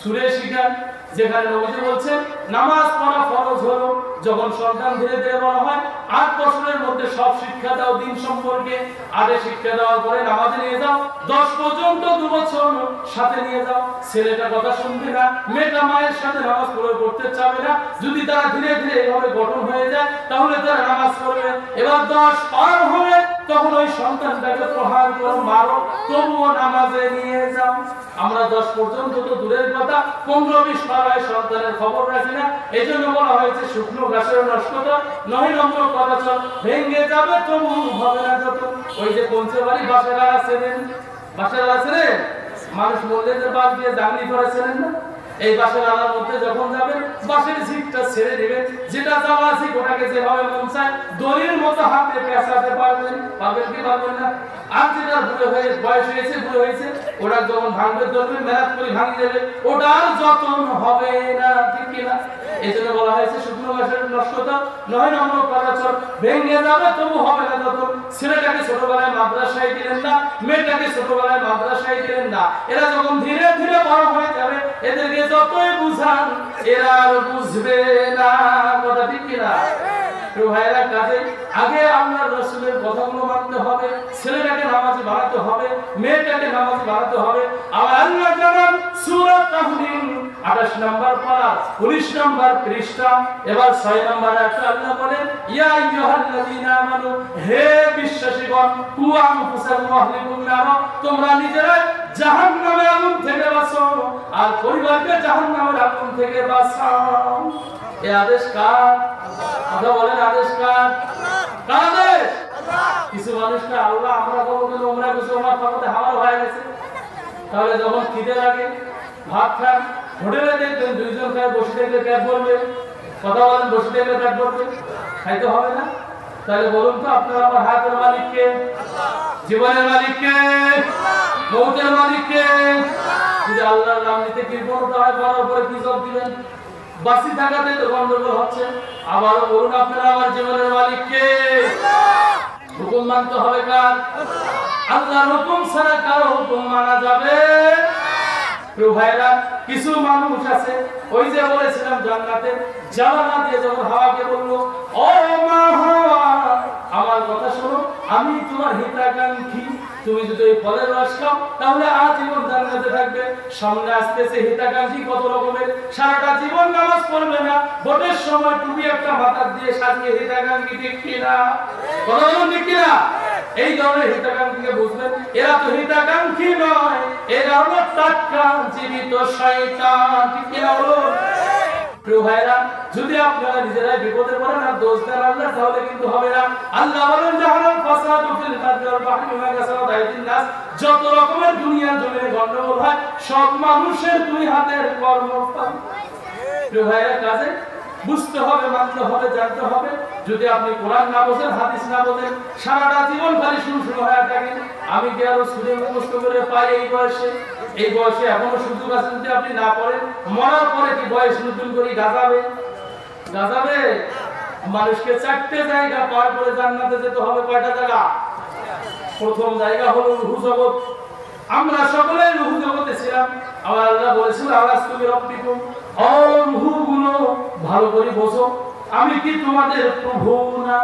সুরে শিখান। যেখানে নবীজি বলছেন নামাজ পড়া ফরজ হলো যখন সন্তান ধীরে ধীরে বড় হয় 8 বছরের মধ্যে সব শিক্ষা দাও দিন সম্পর্কে, আরে শিক্ষা দেওয়ার পরে নামাজে নিয়ে যাও, 10 পর্যন্ত 2 বছর সাথে নিয়ে যাও। ছেলেটা কথা শুনবে না, মেয়েটা মায়ের সাথে নামাজ পড়তে চাবে না। যদি তারা ধীরে ধীরে এইভাবে গঠন হয়ে যায় তাহলে তারা নামাজ পড়বে। এবার 10 পার হলে তখন ওই সন্তানটাকে প্রহার করো, মারো, তবুও নামাজে নিয়ে যাও। আমরা 10 পর্যন্ত তো দূরের কথা, 15-20 পার হয় সন্তানের খবর রাখি না। এই জন্য বলা হয়েছে শুকনো গাছের নষ্টতা 9 নম্বর কদাচল, ভেঙে যাবে তবু হবে না যত। ওই যে পৌঁছে বাড়ি বাসারা আছেন, বাসারা আছেন, মানুষ বললে যে বাস দিয়ে জাগনি করেছিলেন না, এই বাসের আলার মধ্যে যখন যাবেন বাসের সিটটা ছেড়ে দিবেন, যেটা যাওয়া আছে ওটাকে যেভাবে মন চায় দড়ির মতো হাতে পেঁচাতে পারবেন, পারবেন কি পারবেন না? আর যেটা বুড়ো হয়ে বয়স হয়েছে, বুড়ো হয়েছে, ওটা যখন ভাঙবে ধরবেন, মেহনত করে ভাঙিয়ে দেবে, ওটার যত্ন হবে না, ঠিক কিনা? এই জন্য বলা হয়েছে শুকনো গাছের নষ্টতা 9 নম্বর কদাচল, ভেঙে যাবে তবু হবে না যত্ন। ছেলেটাকে ছোটবেলায় মাদ্রাসায় দিলেন না, মেয়েটাকে ছোটবেলায় মাদ্রাসায় দিলেন না, এরা যখন ধীরে ধীরে বড় হয়ে যাবে এদেরকে যতই বুঝান এরা আর বুঝবে না, কথা ঠিক কিনা? ভাইরা কাজে আগে আল্লাহর রাসূলের কথাগুলো মানতে হবে, ছেলেটাকে নামাজি বানাতে হবে, মেয়েটাকে নামাজি বানাতে হবে। আর আল্লাহ জানান সূরা তাহরিম 28 নম্বর পারা 19 নম্বর পৃষ্ঠা, এবার 6 নম্বর আয়াতে আল্লাহ বলেন ইয়া আইয়ুহাল্লাযীনা আমানু, হে বিশ্বাসীগণ, কু আনফুসাকুম ওয়া আহলিকুম নার, তোমরা নিজেরা জাহান্নামের আগুন থেকে বাঁচো আর পরিবারকে জাহান্নামের আগুন থেকে বাঁচাও। এই আদেশ কার? কথা বলেন, আদেশ কার? কার আদেশ? কিছু মানুষকে আল্লাহ আমরা বলবো ওমরা কিছু ওমরা পাতে হাওয়া হয়ে গেছে। তাহলে যখন খিদে লাগে ভাত খান, হোটেলে দেখবেন 2 জন খায়, বসে থাকলে পেট ভরবে। কথা বলেন, বসে থাকলে পেট ভরবে, খাইতে হবে না? তাহলে বলুন তো আপনার আমার হাতের মালিক কে? জীবনের মালিক কে? মৌতের মালিক কে? যদি আল্লাহর নাম নিতে কৃপণতা হয়, বড় করে কি জব দিবেন? বাসি থাকাতে তো গন্ডগোল হচ্ছে। আবারও বলুন আপনারা আমার জীবনের মালিক কে? হুকুম মানতে হবে কার? আল্লাহর হুকুম ছাড়া কারো হুকুম মানা যাবে? প্রিয় ভাইরা, কিছু মানুষ আছে ওই যে বলেছিলাম জান্নাতে জ্বালানা দিয়ে যখন হাওয়াকে বলল ও মা হাওয়া আমার কথা শোনো, আমি তোমার হিতাকাঙ্ক্ষী, তুমি যদি এই ফলের রস খাও তাহলে আজীবন জান্নাতে থাকবে। সামনে আসতেছে হিতাকাঙ্ক্ষী কত রকমের, সারাটা জীবন নামাজ পড়বে না, ভোটের সময় টুপি একটা মাথার দিয়ে সাজিয়ে হিতাকাঙ্ক্ষী, ঠিক কিনা? কথা বলুন ঠিক কিনা? এই ধরনের হিতাকাঙ্ক্ষীকে বুঝবেন, এরা তো হিতাকাঙ্ক্ষী নয়, এরা হলো টাটকা জীবিত শয়তান, ঠিক কিনা বলুন? প্রিয় ভাইরা, যদি আপনারা নিজেরাই বিপদে পড়েন আর দোষ দেন আল্লাহ, তাহলে কিন্তু হবে না। আল্লাহ বলেন জাহানাল ফাসাদু ফিল বাররি ওয়াল বাহরি বিমা কাসাবাত আইদিন নাস, যত রকমের দুনিয়ার জমিনে গন্ডগোল হয় সব মানুষের 2 হাতের কর্মফল। প্রিয় ভাইরা, কাজে বুঝতে হবে, মানতে হবে, জানতে হবে। যদি আপনি কোরআন না বোঝেন, হাদিস না বোঝেন, সারাটা জীবন খালি শুরু হয়ে থাকেন আমি কি আরো সুরে মুখস্থ করে পাই এই বয়সে? এই বয়সে এখনো সুযোগ আছে, যদি আপনি না পড়েন মরার পরে কি বয়স নতুন করে গাজাবে? গাজাবে? মানুষকে 4টে জায়গা পার করে জান্নাতে যেতে হবে। কয়টা জায়গা? প্রথম জায়গা হলো রূহ জগৎ। আমরা সকলে রূহ জগতে ছিলাম। আমার আল্লাহ বলেছিল আলাস্তু বিরাব্বিকুম, ও রূহগুলো ভালো করে বোঝো, আমি কি তোমাদের প্রভু না?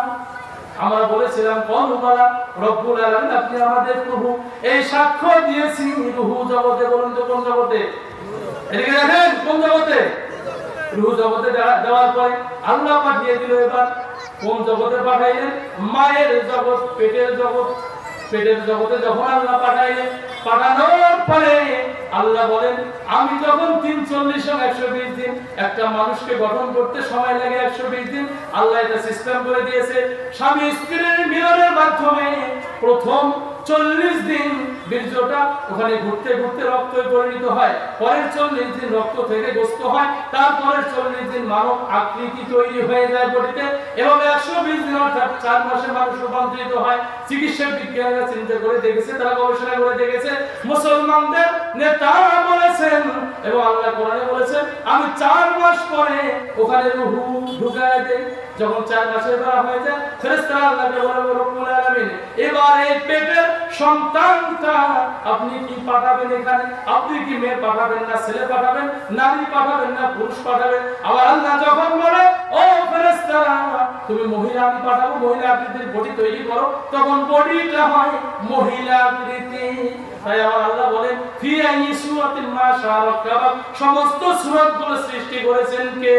আমরা বলেছিলাম কলবালা রব্বুল আলামিন, আপনি আমাদের প্রভু। এই সাক্ষ্য দিয়েছি রূহ জগতে। বলুন তো কোন জগতে? এদিকে দেখেন, কোন জগতে? রূহ জগতে দেওয়ার পরে আল্লাহ পাঠিয়ে দিল। এবার কোন জগতে পাঠাইলেন? মায়ের জগৎ, পেটের জগৎ। পেটের জগতে যখন আল্লাহ পাঠাইলেন, পাঠানোর পরে আল্লাহ বলেন আমি যখন 340 এবং 120 দিন, একটা মানুষকে গঠন করতে সময় লাগে 120 দিন, আল্লাহ এটা সিস্টেম করে দিয়েছে। স্বামী স্ত্রীর মিলনের মাধ্যমে প্রথম 40 দিন বীর্যটা ওখানে ঘুরতে ঘুরতে রক্তে পরিণত হয়, পরের 40 দিন রক্ত থেকে গোস্ত হয়, তারপরের 40 দিন মানব আকৃতি তৈরি হয়ে যায় বডিতে, এবং 120 দিন অর্থাৎ 4 মাসে মানুষ রূপান্তরিত হয়। চিকিৎসা বিজ্ঞানীরা চিন্তা করে দেখেছে, তারা গবেষণা করে দেখেছে, মুসলমানদের নেতারা বলেছেন এবং আল্লাহ কোরআনে বলেছেন আমি 4 মাস পরে ওখানে রূহ ঢুকায় দেই। যখন 4 মাসের বেলা হয়ে যায় ফেরেশতারা আল্লাহকে বলে রব্বুল আলামিন এবার এই পেটের সন্তানটা আপনি কি পাঠাবেন এখানে? আপনি কি মেয়ে পাঠাবেন না ছেলে পাঠাবেন, নারী পাঠাবেন না পুরুষ পাঠাবেন? আবার আল্লাহ যখন বলে ও ফেরেশতারা তুমি মহিলা আমি পাঠাবো, মহিলা আকৃতির বডি তৈরি করো, তখন বডিটা হয় মহিলা আকৃতি। তাই আবার আল্লাহ বলেন ফি আই সূরাতিন মা শাআ সমস্ত সূরাতগুলো সৃষ্টি করেছেন কে?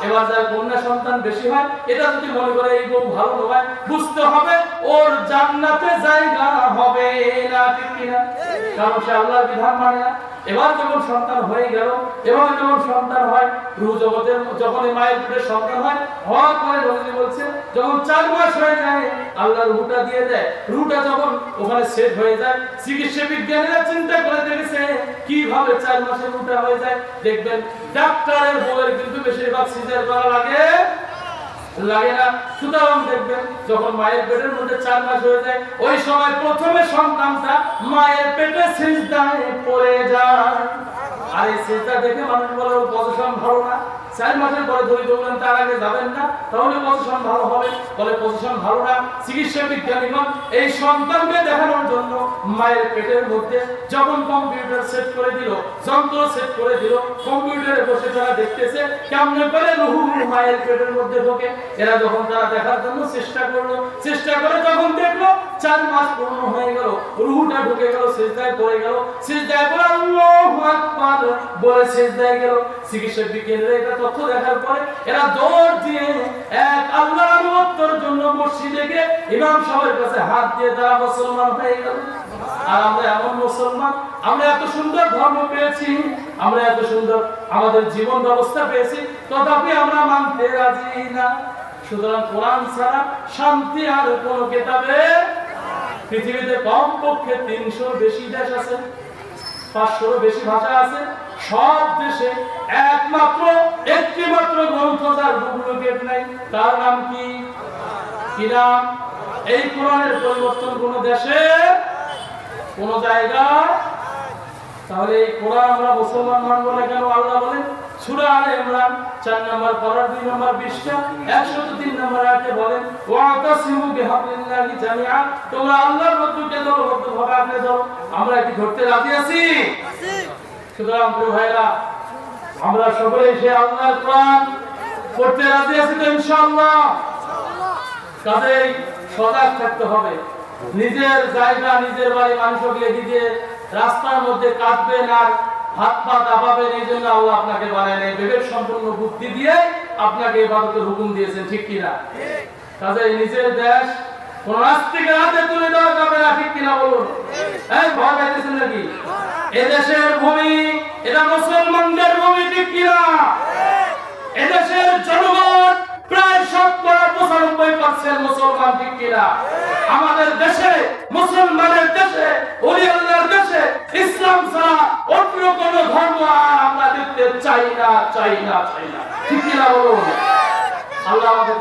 এবার যার কন্যা সন্তান বেশি হয়, এটা যদি মনে করে এই বউ ভালো নয়, বুঝতে হবে ওর জান্নাতে জায়গা হবে না, ঠিক কিনা? কারণ সে আল্লাহর বিধান মানে না। এবার যখন সন্তান হয়ে গেল, এবার যখন সন্তান হয়, রূহ জগতের যখন মায়ের পেটে সন্তান হয়, হওয়ার পরে নবী বলছে যখন 4 মাস হয়ে যায় আল্লাহ রূহটা দিয়ে দেয়। রূহটা যখন ওখানে সেট হয়ে যায়, চিকিৎসা বিজ্ঞানীরা চিন্তা করে দেখেছে কিভাবে 4 মাসে রূহটা হয়ে যায়। দেখবেন ডাক্তারের বউয়ের কিন্তু বেশিরভাগ সিজার করা লাগে না। সুতরাং দেখবেন যখন মায়ের পেটের মধ্যে 4 মাস হয়ে যায়, ওই সময় প্রথমে সন্তানটা মায়ের পেটে সিজদায় পড়ে যায়। আর এই সিজদা দেখে মানুষ বলে পজিশন ভালো না, 4 মাসের পরে ধরে বললেন তার আগে যাবেন না, তাহলে পজিশন ভালো হবে। বলে পজিশন ভালো না। চিকিৎসা বিজ্ঞানীগণ এই সন্তানকে দেখানোর জন্য মায়ের পেটের মধ্যে যখন কম্পিউটার সেট করে দিল, যন্ত্র সেট করে দিল, কম্পিউটারে বসে তারা দেখতেছে কেমনে করে রূহ মায়ের পেটের মধ্যে ঢোকে। এরা যখন তারা দেখার জন্য চেষ্টা করে যখন দেখলো 4 মাস পূর্ণ হয়ে গেল, রূহটা ঢুকে গেল, সিজদায় পড়ে গেল, সিজদায় পড়ে আল্লাহু আকবার বলে সিজদায় গেল। চিকিৎসা বিজ্ঞানীরা এটা তথ্য দেখার পরে এরা দৌড় দিয়ে এক আল্লাহর আনুগত্যের জন্য মসজিদে গিয়ে ইমাম সাহেবের কাছে হাত দিয়ে তারা মুসলমান হয়ে গেল। আর আমরা এমন মুসলমান, আমরা এত সুন্দর ধর্ম পেয়েছি, আমরা এত সুন্দর আমাদের জীবন ব্যবস্থা পেয়েছি, তথাপি আমরা মানতে রাজি না। সুতরাং কোরআন ছাড়া শান্তি আর কোন কিতাবে পৃথিবীতে কমপক্ষে 300 বেশি দেশ আছে, 500 বেশি ভাষা আছে। সব দেশে একমাত্র একটি মাত্র গ্রন্থ যার ডুপ্লিকেট নাই, তার নাম কি? কি নাম? এই কোরআনের পরিবর্তন কোন দেশে কোন জায়গা? তাহলে এই কোরআন আমরা মুসলমান মানব না কেন? আল্লাহ বলেন সূরা আলে ইমরান 4 নম্বর পারা 2 নম্বর পৃষ্ঠা 103 নম্বর আয়াতে বলেন ওয়াতাসিমু বিহাবলিল্লাহি জামিআ, তোমরা আল্লাহর রজ্জুকে দলবদ্ধভাবে আঁকড়ে ধরো। আমরা কি ধরতে রাজি আছি? সুতরাং প্রিয় ভাইরা, আমরা সকলেই সেই আল্লাহর কোরআন পড়তে রাজি আছি তো ইনশাআল্লাহ? কাজেই সজাগ থাকতে হবে। নিজের জায়গা নিজের বাড়ি মানুষকে লেগে দিয়ে রাস্তার মধ্যে কাটবেন আর হাত পা দাবাবেন, এই জন্য আল্লাহ আপনাকে বানায় নাই। বিবেক সম্পন্ন বুদ্ধি দিয়ে আপনাকে ইবাদতের হুকুম দিয়েছেন, ঠিক কিনা? কাজেই নিজের দেশ কোন নাস্তিকের হাতে তুলে দেওয়া যাবে না, ঠিক কিনা বলুন? এই ভয় পাইতেছেন নাকি? এদেশের ভূমি এটা মুসলমানদের ভূমি, ঠিক কিনা? এদেশের জনগণ প্রায় 95% মুসলমান, ঠিক কিনা? আমাদের দেশে, মুসলমানের দেশে, ওলি আল্লাহর দেশে ইসলাম ছাড়া অন্য কোন ধর্ম আর আমরা দেখতে চাই না, ঠিক কিনা বলুন? আল্লাহ আমাদের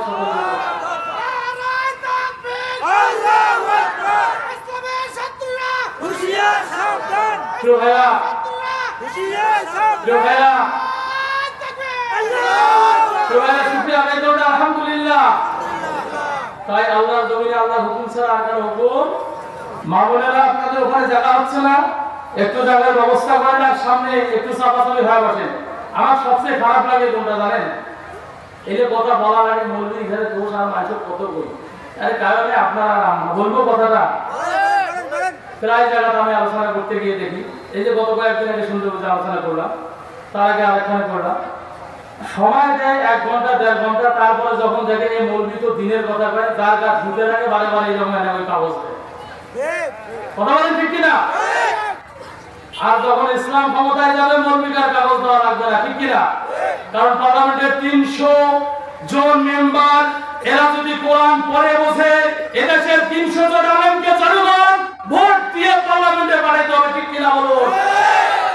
সকলকে আলহামদুলিল্লাহ। তাই আল্লাহর জমিনে আল্লাহর হুকুম ছাড়া আর কারো হুকুম। মা বোনেরা, আপনাদের ওখানে জায়গা হচ্ছে না, একটু জায়গার ব্যবস্থা করেন আর সামনে একটু চাপাচাপি হয়ে বসেন। আমার সবচেয়ে খারাপ লাগে কোনটা জানেন? এই যে কথা বলার আগে মৌলবী ঘরে দোষ আর মাইসব কত বই, আরে কারণে আপনারা বলবো কথাটা প্রায় জায়গাটা আমি আলোচনা করতে গিয়ে দেখি, এই যে গত কয়েকদিন আগে সুন্দর আলোচনা করলাম, তার আগে আরেকখানে করলাম, সময় দেয় 1 ঘন্টা 1.5 ঘন্টা, তারপরে যখন দেখে এই মৌলবী তো দিনের কথা কয়, যার কাজ ঢুকে থাকে বারে বারে এরকম ওই কাগজ দেয়, কথা বলেন ঠিক কিনা? আর যখন ইসলাম ক্ষমতায় যাবে মৌলবীকার কাগজ দেওয়া লাগবে না, ঠিক কিনা? কারণ পার্লামেন্টের 300 জন মেম্বার, এরা যদি কোরআন পড়ে বসে এদেশের 300 জন আলেমকে জনগণ ভোট দিয়ে পার্লামেন্টে পাঠাইতে হবে, ঠিক কিনা বলুন?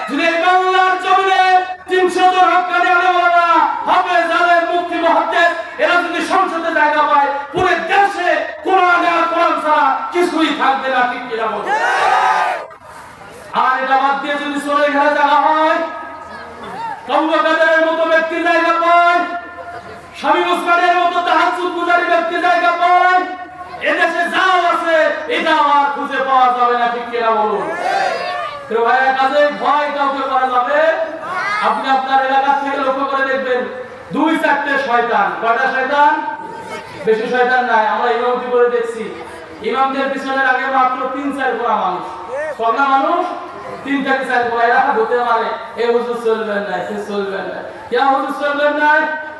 যদি বাংলার জমিনে 300 জন হক্কানি আলেমরা হাফেজ আলেম মুফতি মুহাদ্দিস এরা যদি সংসদে জায়গা পায়, পুরো দেশে কোরআন আর কোরআন ছাড়া কিছুই থাকবে না, ঠিক কিনা বলুন? আর এটা বাদ দিয়ে যদি চলে ঘরে জায়গা হয়, কমবকাদের মতো ব্যক্তি জায়গা পায়, স্বামী মুসকানের মতো তাহাজ্জুদ গুজারি ব্যক্তি জায়গা পায়, এদেশে যাও আছে এটা আর খুঁজে পাওয়া যাবে না, ঠিক কিনা বলুন? তো ভাইয়ের কাছে ভয় কাউকে করা যাবে? আপনি আপনার এলাকা থেকে লক্ষ্য করে দেখবেন 2-4টে শয়তান। কয়টা শয়তান? বেশি শয়তান নাই। আমরা ইমামতি করে দেখছি, ইমামদের পিছনের আগে মাত্র 3-4 গোড়া মানুষ। কয়টা মানুষ? 3-4 গোড়া। এরা হতে পারে এই হুজুর চলবেন না, সে চলবেন না। কে হুজুর চলবেন না?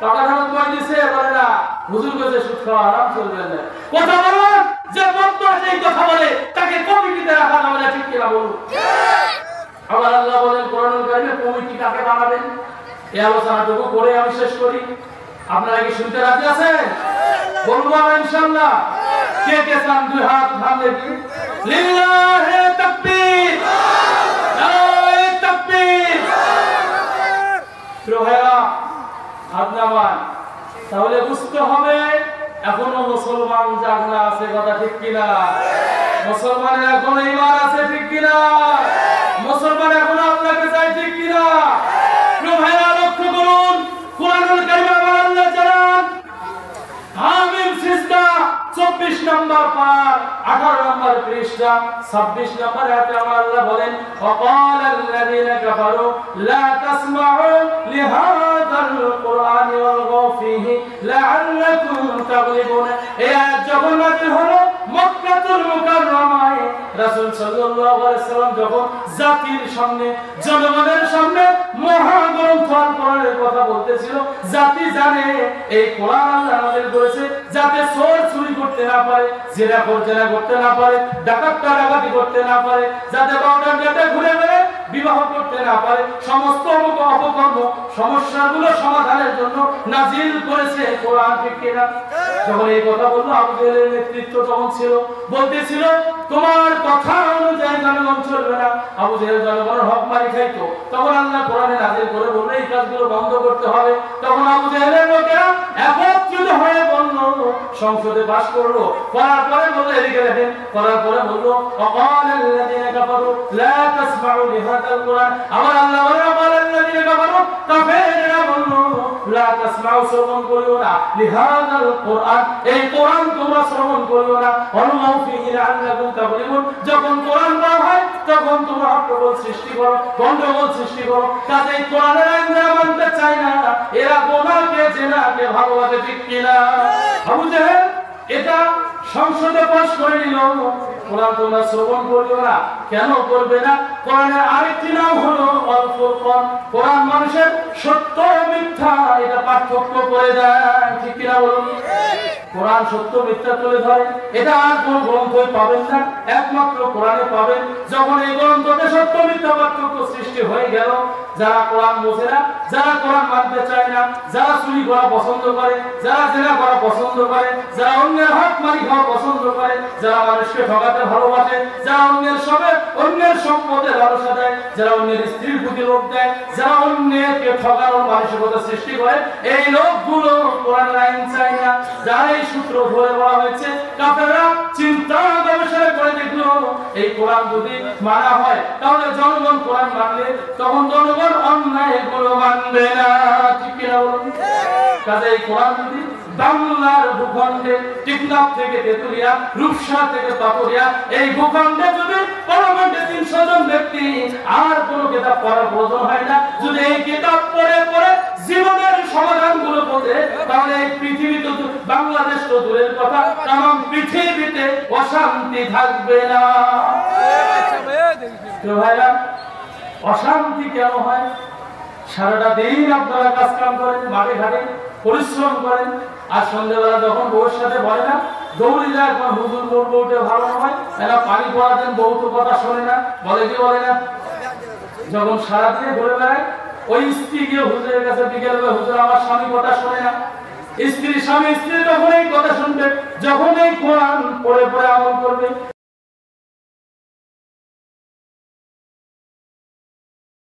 টাকা ধারণ করে দিছে, বলে না হুজুর কইছে সুদ খাওয়া হারাম, চলবেন না। কথা বলুন, যে বক্ত সেই কথা বলে তাকে কমিটিতে রাখা যাবে না, ঠিক কিনা বলুন? আবার আল্লাহ বলেন কোরআনুল কারীমে কমিটি কাকে বানাবেন? এই আলোচনাটুকু করে আমি শেষ করি। আপনারা কি শুনতে রাজি আছেন? বলবো আমরা ইনশাআল্লাহ। কে কে চান দুই হাত উঠান দেখি। লিল্লাহি তাকবীর, নারায়ে তাকবীর। প্রভেরা হাত নামান। তাহলে বুঝতে হবে এখনো মুসলমান জাগনা আছে, কথা ঠিক কিনা? মুসলমানের এখনো ঈমান আছে, ঠিক কিনা? মুসলমান এখনো আল্লাহকে চায়, ঠিক কিনা? প্রভেরা লক্ষ্য করুন, কোরআনুল কারীমে আল্লাহ জানান হামিম সিজদা 24 নম্বর পার 18 নম্বর পৃষ্ঠা 26 নম্বর আয়াতে আল্লাহ বলেন ওয়াকালাল্লাযীনা কাফারু লা তাসমাউ লিহাযাল কুরআনি ওয়ালগাউ ফীহি লাআল্লাকুম তাগলিবুন। এই আয়াত যখন নাযিল হলো মক্কাতুল মুকাররমায়, রাসূল সাল্লাল্লাহু আলাইহি ওয়াসাল্লাম যখন জাতির সামনে, জনগণের সামনে মহাগ্রন্থ আল কোরআনের কথা বলতেছিল, জাতি জানে এই কোরআন আল্লাহ নাযিল করেছে যাতে চোর চুরি করতে না পারে, জেনা করতে না পারে, ডাকাতি করতে না পারে, যাতে বাউডার গেটে ঘুরে বেড়ে বিবাহ করতে না পারে, সমস্ত অপকর্ম সমস্যাগুলো সমাধানের জন্য নাযিল করেছে কোরআন, ঠিক কিনা? যখন এই কথা বললো, আবু জেহেলের নেতৃত্ব তখন ছিল, বলতেছিল তোমার কথা অনুযায়ী জনগণ চলবে না। আবু জেহেল জনগণের হক মারি খাইতো। তখন আল্লাহ কোরআনে নাযিল করে বললো এই কাজগুলো বন্ধ করতে হবে। তখন আবু জেহেলের লোকেরা একত্রিত হয়ে বলল, সংসদে পাস করলো, করার পরে বললো এদিকে দেখেন, করার পরে বললো ওয়াকালাল্লাযীনা কাফারু লা তাসমাউ লিহাযাল কুরআন। আমার আল্লাহ বলে ওয়াকালাল্লাযীনা কাফারু, কাফেররা বললো লা তাসমাউ, শ্রবণ করিও না, লিহাযাল কুরআন, এই কোরআন তোমরা শ্রবণ করিও না, ওয়ালগাউ ফীহি লাআল্লাকুম তাগলিবুন। যখন কোরআন পড়া হয় তখন তোমরা হট্টগোল সৃষ্টি করো, গন্ডগোল সৃষ্টি করো। কাজেই কোরআনের আইন যারা মানতে চায় না, এরা গোনাকে জেনাকে ভালোবাসে, ঠিক কিনা? আবু জেহেল এটা সংসদে পাস করে নিল, কোরআন তোমরা শ্রবণ করিও না। কেন করবে না? কোরআনের আরেকটি নাম হলো আল ফুরকান। কোরআন মানুষের সত্য মিথ্যা এটা পার্থক্য করে দেয়, ঠিক কিনা বলুন? কোরআন সত্য মিথ্যা তুলে ধরে, এটা আর কোন গ্রন্থই পাবেন না, একমাত্র কোরআনে পাবেন। যখন এই গ্রন্থতে সত্য মিথ্যা পার্থক্য সৃষ্টি হয়ে গেল, যারা কোরআন বোঝে না, যারা কোরআন মানতে চায় না, যারা চুরি করা পছন্দ করে, যারা জেনা করা পছন্দ করে, যারা অন্যের হক মারি খাওয়া পছন্দ করে, যারা মানুষকে ঠকাতে ভালোবাসে, যারা অন্যের সম্পদে লালসা দেয়, যারা অন্যের স্ত্রীর প্রতি লোভ দেয়, যারা অন্যকে ঠকানোর মানসিকতা সৃষ্টি করে, এই লোকগুলো কোরআনের আইন চায় না। যারা এই সূত্র ধরে বলা হয়েছে, কাফেররা চিন্তা গবেষণা করে দেখলো এই কোরআন যদি মানা হয় তাহলে জনগণ কোরআন মানলে তখন জনগণ অন্যায় গুলো মানবে না, ঠিক কিনা বলুন? কাজে এই কোরআন যদি বাংলার ভূখণ্ডে টেকনাফ থেকে তেতুলিয়া, রূপসা থেকে পাতুরিয়া, এই ভূখণ্ডে যদি পার্লামেন্টে 300 জন ব্যক্তি আর কোনো কিতাব পড়ার প্রয়োজন হয় না, যদি এই কিতাব পড়ে পড়ে জীবনের সমাধানগুলো বোঝে, তাহলে এই পৃথিবীতে, বাংলাদেশ তো দূরের কথা, তাম পৃথিবীতে অশান্তি থাকবে না। তো ভাইরা, অশান্তি কেন হয়? সারাটা দিন আপনারা কাজ কাম করেন, মাঠে ঘাটে পরিশ্রম করেন, আর সন্ধ্যাবেলা যখন বউর সাথে বলে না, দৌড়ে যায় কোন হুজুর মোর বউটা ভালো নয়, এরা পানি পড়া দেন, বউ তো কথা শোনে না, বলে কি বলে না? যখন সারাদিনে ঘুরে বেড়ায়, ওই স্ত্রী গিয়ে হুজুরের কাছে বিকেল বেলা, হুজুর আমার স্বামী কথা শোনে না। স্ত্রী তখন এই কথা শুনবে যখন এই কোরআন পড়ে পড়ে আমল করবে।